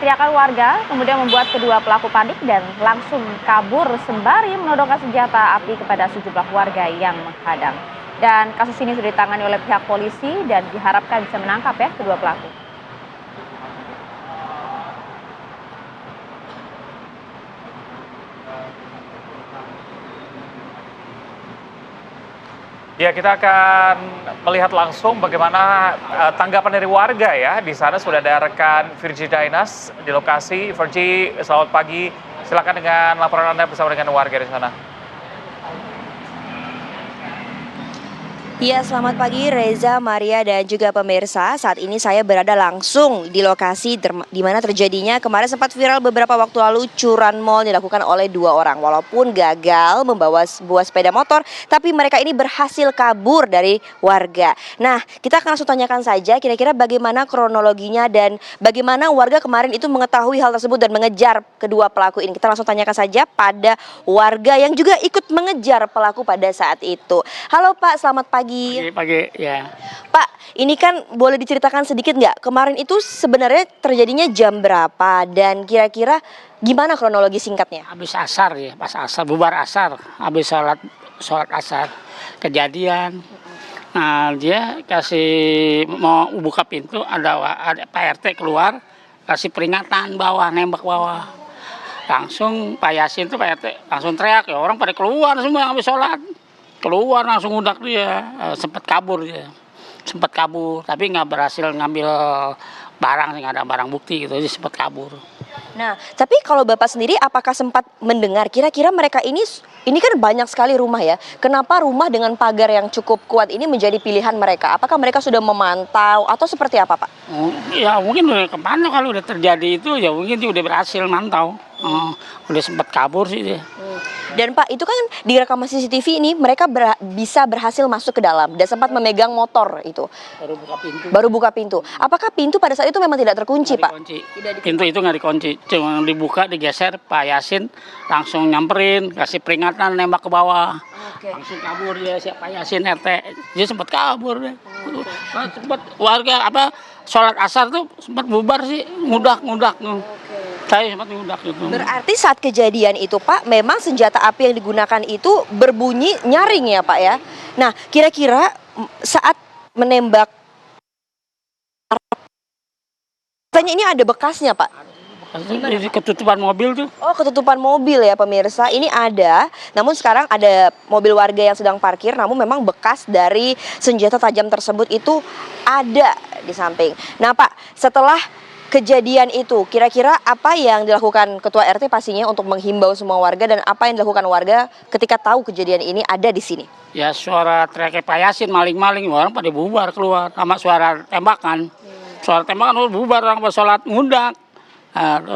Teriakan warga kemudian membuat kedua pelaku panik dan langsung kabur sembari menodongkan senjata api kepada sejumlah warga yang menghadang. Dan kasus ini sudah ditangani oleh pihak polisi dan diharapkan bisa menangkap ya kedua pelaku. Ya, kita akan melihat langsung bagaimana tanggapan dari warga ya. Di sana sudah ada rekan Virgi Dainas di lokasi. Virgi, selamat pagi. Silakan dengan laporan Anda bersama dengan warga di sana. Ya, selamat pagi Reza, Maria, dan juga pemirsa. Saat ini saya berada langsung di lokasi di mana terjadinya kemarin sempat viral beberapa waktu lalu curanmor dilakukan oleh dua orang. Walaupun gagal membawa sebuah sepeda motor, tapi mereka ini berhasil kabur dari warga. Nah, kita akan langsung tanyakan saja kira-kira bagaimana kronologinya dan bagaimana warga kemarin itu mengetahui hal tersebut dan mengejar kedua pelaku ini. Kita langsung tanyakan saja pada warga yang juga ikut mengejar pelaku pada saat itu. Halo Pak, selamat pagi. Pagi, ya. Pak, ini kan boleh diceritakan sedikit nggak? Kemarin itu sebenarnya terjadinya jam berapa dan kira-kira gimana kronologi singkatnya? Habis asar ya, pas asar, bubar asar, habis sholat asar kejadian. Nah, dia kasih mau buka pintu, ada Pak RT keluar, kasih peringatan bawah, nembak bawah. Langsung Pak Yasin tuh Pak RT langsung teriak, ya orang pada keluar semua habis sholat. Keluar langsung udak dia, sempat kabur tapi nggak berhasil ngambil barang, nggak ada barang bukti gitu, jadi sempat kabur. Nah, tapi kalau Bapak sendiri apakah sempat mendengar kira-kira mereka ini kan banyak sekali rumah ya, kenapa rumah dengan pagar yang cukup kuat ini menjadi pilihan mereka? Apakah mereka sudah memantau atau seperti apa Pak? Ya mungkin udah kemana kalau udah terjadi itu ya mungkin dia udah berhasil mantau, udah sempat kabur sih dia. Dan Pak, itu kan di rekaman CCTV ini mereka bisa berhasil masuk ke dalam dan sempat memegang motor itu. Baru buka pintu. Apakah pintu pada saat itu memang tidak terkunci, Pak? Pintu itu nggak dikunci, cuma dibuka, digeser. Pak Yasin langsung nyamperin, kasih peringatan, nembak ke bawah. Langsung kabur dia, siapa Yasin RT. Dia sempat kabur deh. Sempat warga sholat asar tuh sempat bubar sih, ngudak. Saya sempat ngudak gitu. Berarti saat kejadian itu Pak, memang senjata api yang digunakan itu berbunyi nyaring ya Pak ya. Nah, kira-kira saat menembak Tanya ini ada bekasnya, Pak? Ini ketutupan mobil tuh. Oh, ketutupan mobil ya pemirsa. Ini ada, namun sekarang ada mobil warga yang sedang parkir, namun memang bekas dari senjata tajam tersebut itu ada di samping. Nah Pak, setelah kejadian itu, kira-kira apa yang dilakukan Ketua RT pastinya untuk menghimbau semua warga, dan apa yang dilakukan warga ketika tahu kejadian ini ada di sini? Ya suara teriak Pak Yasin, maling-maling, orang pada bubar keluar. Sama suara tembakan. Suara tembakan bubar, orang bersolat ngundang.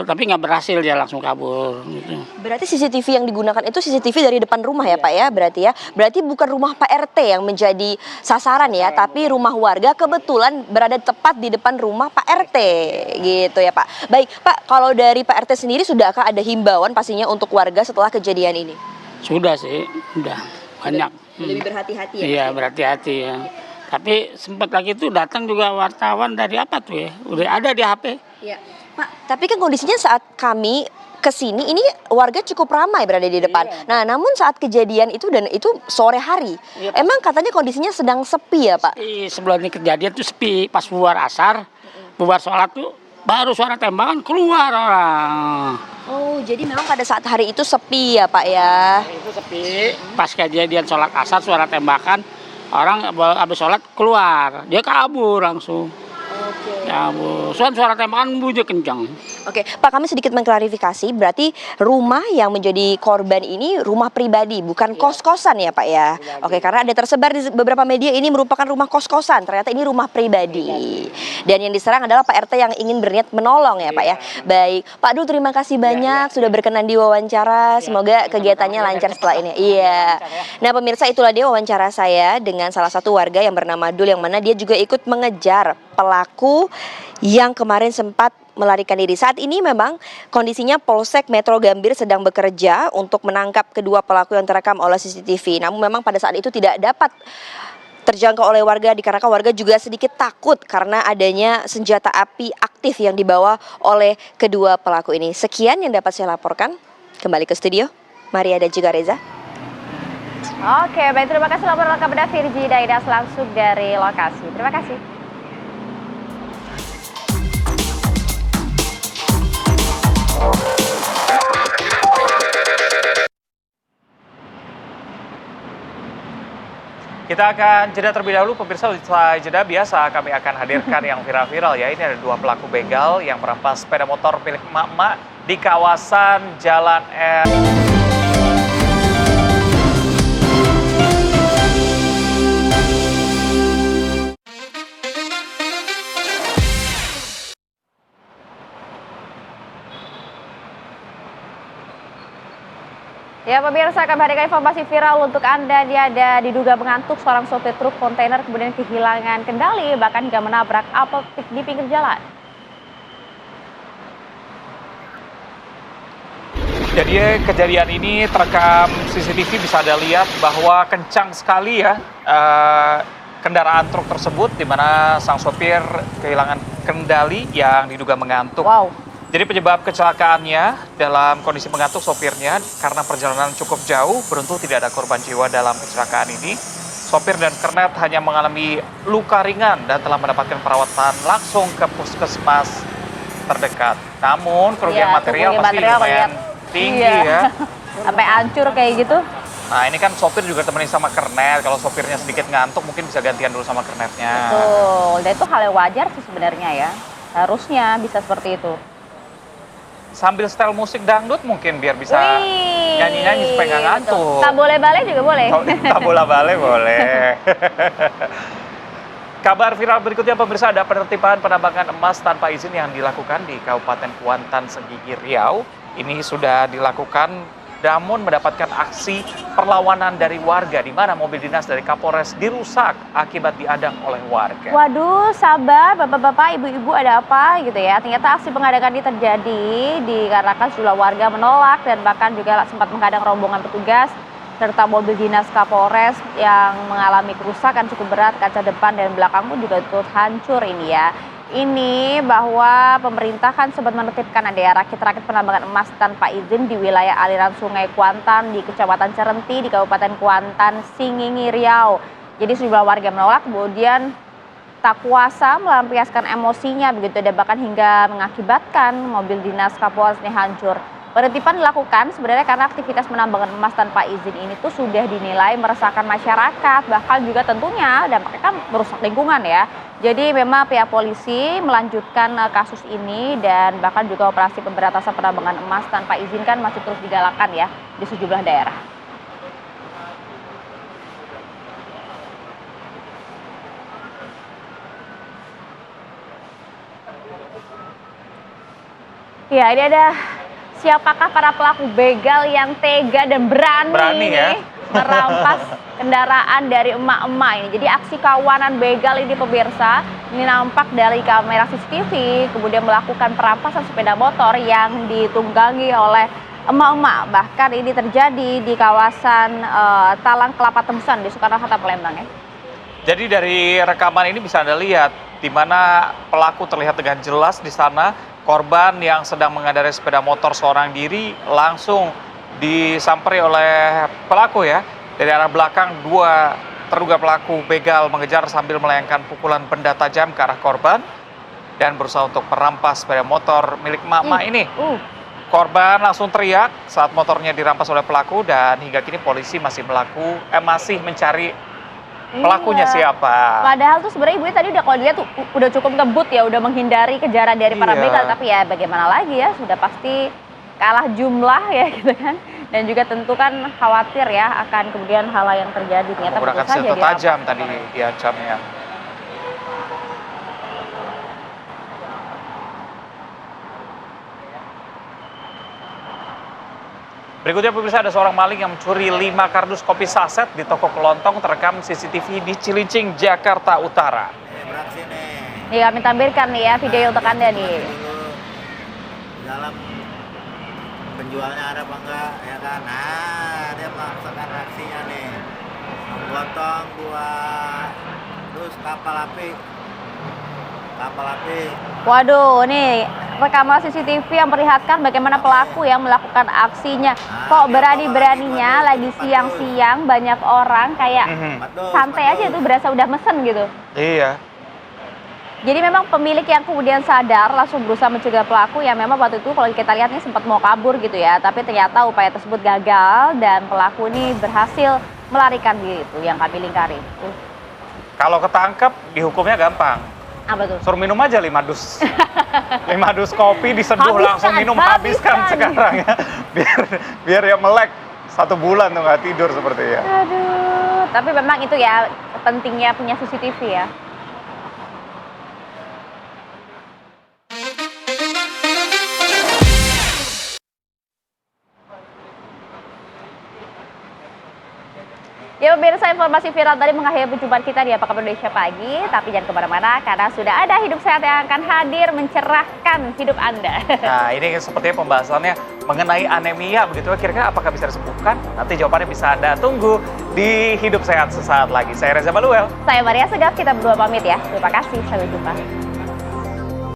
Tapi nggak berhasil, dia langsung kabur. Gitu. Berarti CCTV yang digunakan itu CCTV dari depan rumah ya Pak ya, berarti ya. Berarti bukan rumah Pak RT yang menjadi sasaran ya, tapi rumah warga kebetulan berada tepat di depan rumah Pak RT gitu ya Pak. Baik Pak, kalau dari Pak RT sendiri sudahkah ada himbauan pastinya untuk warga setelah kejadian ini? Sudah sih, udah banyak. Lebih berhati-hati ya? Iya, berhati-hati ya. Tapi sempat lagi tuh datang juga wartawan dari apa tuh ya, udah ada di HP. Iya. Pak, tapi kan kondisinya saat kami kesini ini warga cukup ramai berada di depan. Iya. Nah, namun saat kejadian itu dan itu sore hari, Iya, emang katanya kondisinya sedang sepi ya Pak? Sebelum ini kejadian tuh sepi, pas bubar asar, bubar sholat tuh baru suara tembakan keluar orang. Oh, jadi memang pada saat hari itu sepi ya Pak ya? Itu sepi, pas kejadian sholat asar suara tembakan, orang habis sholat keluar, dia kabur langsung. Ya bu, suara tembakan bunyi kencang. Oke, Pak, kami sedikit mengklarifikasi, berarti rumah yang menjadi korban ini rumah pribadi, bukan kos-kosan ya Pak ya? Oke, karena ada tersebar di beberapa media ini merupakan rumah kos-kosan, ternyata ini rumah pribadi. Dan yang diserang adalah Pak RT yang ingin berniat menolong ya Pak ya? Baik, Pak Dul, terima kasih banyak sudah berkenan di wawancara, semoga kegiatannya lancar setelah ini. Iya. Nah pemirsa, itulah dia wawancara saya dengan salah satu warga yang bernama Dul, yang mana dia juga ikut mengejar pelaku yang kemarin sempat melarikan diri. Saat ini memang kondisinya Polsek Metro Gambir sedang bekerja untuk menangkap kedua pelaku yang terekam oleh CCTV. Namun memang pada saat itu tidak dapat terjangkau oleh warga, dikarenakan warga juga sedikit takut karena adanya senjata api aktif yang dibawa oleh kedua pelaku ini. Sekian yang dapat saya laporkan. Kembali ke studio, Maria dan juga Reza. Oke, baik, terima kasih laporan lengkap Anda Virgi Daidas langsung dari lokasi. Terima kasih. Kita akan jeda terlebih dahulu, pemirsa. Setelah jeda biasa kami akan hadirkan yang viral-viral ya. Ini ada dua pelaku begal yang merampas sepeda motor milik emak-emak di kawasan Jalan R. Ya pemirsa, kami hadirkan informasi viral untuk Anda. Dia ada diduga mengantuk seorang sopir truk kontainer kemudian kehilangan kendali bahkan hingga menabrak apel di pinggir jalan. Jadi kejadian ini terekam CCTV, bisa Anda lihat bahwa kencang sekali ya kendaraan truk tersebut, di mana sang sopir kehilangan kendali yang diduga mengantuk. Wow. Jadi penyebab kecelakaannya dalam kondisi mengantuk sopirnya karena perjalanan cukup jauh. Beruntung tidak ada korban jiwa dalam kecelakaan ini. Sopir dan kernet hanya mengalami luka ringan dan telah mendapatkan perawatan langsung ke puskesmas terdekat. Namun kerugian material pasti lumayan tinggi ya. Sampai hancur kayak gitu. Nah ini kan sopir juga temenin sama kernet. Kalau sopirnya sedikit ngantuk mungkin bisa gantian dulu sama kernetnya. Betul, dan itu hal yang wajar sih sebenarnya ya. Harusnya bisa seperti itu. Sambil setel musik dangdut mungkin biar bisa nyanyi-nyanyi supaya nggak ngantuk. Tak boleh balik juga boleh. Tak boleh balik boleh. Kabar viral berikutnya pemirsa, ada penertiban penambangan emas tanpa izin yang dilakukan di Kabupaten Kuantan, Senggigi, Riau. Ini sudah dilakukan namun mendapatkan aksi perlawanan dari warga, di mana mobil dinas dari Kapolres dirusak akibat diadang oleh warga. Waduh, sabar bapak-bapak, ibu-ibu, ada apa gitu ya. Ternyata aksi penghadangan ini terjadi dikarenakan sejumlah warga menolak dan bahkan juga sempat menghadang rombongan petugas serta mobil dinas Kapolres yang mengalami kerusakan cukup berat. Kaca depan dan belakang pun juga turut hancur ini ya. Ini bahwa pemerintah kan sempat menertibkan adanya rakit-rakit penambangan emas tanpa izin di wilayah aliran Sungai Kuantan di Kecamatan Cerenti di Kabupaten Kuantan, Senggigi, Riau. Jadi sejumlah warga menolak, kemudian tak kuasa melampiaskan emosinya begitu dan bahkan hingga mengakibatkan mobil dinas Kapolres ini hancur. Penertiban dilakukan sebenarnya karena aktivitas penambangan emas tanpa izin ini tuh sudah dinilai meresahkan masyarakat, bahkan juga tentunya dampaknya kan merusak lingkungan ya. Jadi memang pihak polisi melanjutkan kasus ini dan bahkan juga operasi pemberantasan penambangan emas tanpa izin kan masih terus digalakan ya di sejumlah daerah. Ya, ini ada siapakah para pelaku begal yang tega dan berani ya? merampas kendaraan dari emak-emak ini. Jadi aksi kawanan begal ini pemirsa, ini nampak dari kamera CCTV, kemudian melakukan perampasan sepeda motor yang ditunggangi oleh emak-emak. Bahkan ini terjadi di kawasan Talang Kelapa Tembusan di Soekarno-Hatta, Palembang ya. Jadi dari rekaman ini bisa Anda lihat di mana pelaku terlihat dengan jelas di sana. Korban yang sedang mengendarai sepeda motor seorang diri langsung disamperi oleh pelaku ya. Dari arah belakang dua terduga pelaku begal mengejar sambil melayangkan pukulan benda tajam ke arah korban dan berusaha untuk merampas sepeda motor milik emak-emak ini. Korban langsung teriak saat motornya dirampas oleh pelaku dan hingga kini polisi masih mencari pelakunya siapa. Padahal tuh sebenarnya ibunya tadi kalau dilihat tuh udah cukup ngebut ya, udah menghindari kejaran dari para begal. Tapi ya bagaimana lagi ya, sudah pasti kalah jumlah ya gitu kan. Dan juga tentu kan khawatir ya akan kemudian hal yang terjadi. Ternyata menggunakan senjata tajam tadi diancamnya. Berikutnya pemirsa, ada seorang maling yang mencuri 5 kardus kopi saset di toko kelontong terekam CCTV di Cilincing, Jakarta Utara. Nih kami tampilkan nih ya video untuk Anda nih. Dalam penjualnya ada apa enggak ya kan? Nah, dia melaksanakan aksinya nih. Menggotong 2 dus kapal api. Waduh, nih rekaman CCTV yang memperlihatkan bagaimana pelaku yang melakukan aksinya. Kok berani-beraninya lagi siang-siang banyak orang kayak santai aja tuh, berasa udah mesen gitu. Iya. Jadi memang pemilik yang kemudian sadar langsung berusaha mencegah pelaku yang memang waktu itu kalau kita lihat ini sempat mau kabur gitu ya. Tapi ternyata upaya tersebut gagal dan pelaku ini berhasil melarikan diri itu yang kami lingkari. Kalau ketangkep dihukumnya gampang. Apa tuh? Suruh minum aja 5 dus. 5 dus kopi diseduh langsung minum, habiskan sekarang ya. Biar ya melek 1 bulan tuh nggak tidur seperti ya. Aduh, tapi memang itu ya pentingnya punya CCTV ya. Ya pemirsa, informasi viral tadi mengakhiri perjumpaan kita di Apa Kabar Indonesia Pagi. Tapi jangan kemana-mana karena sudah ada Hidup Sehat yang akan hadir mencerahkan hidup Anda. Nah ini sepertinya pembahasannya mengenai anemia begitu. Kira-kira apakah bisa disembuhkan? Nanti jawabannya bisa Anda tunggu di Hidup Sehat sesaat lagi. Saya Reza Baluel. Saya Maria Segaf, kita berdua pamit ya. Terima kasih, sampai jumpa.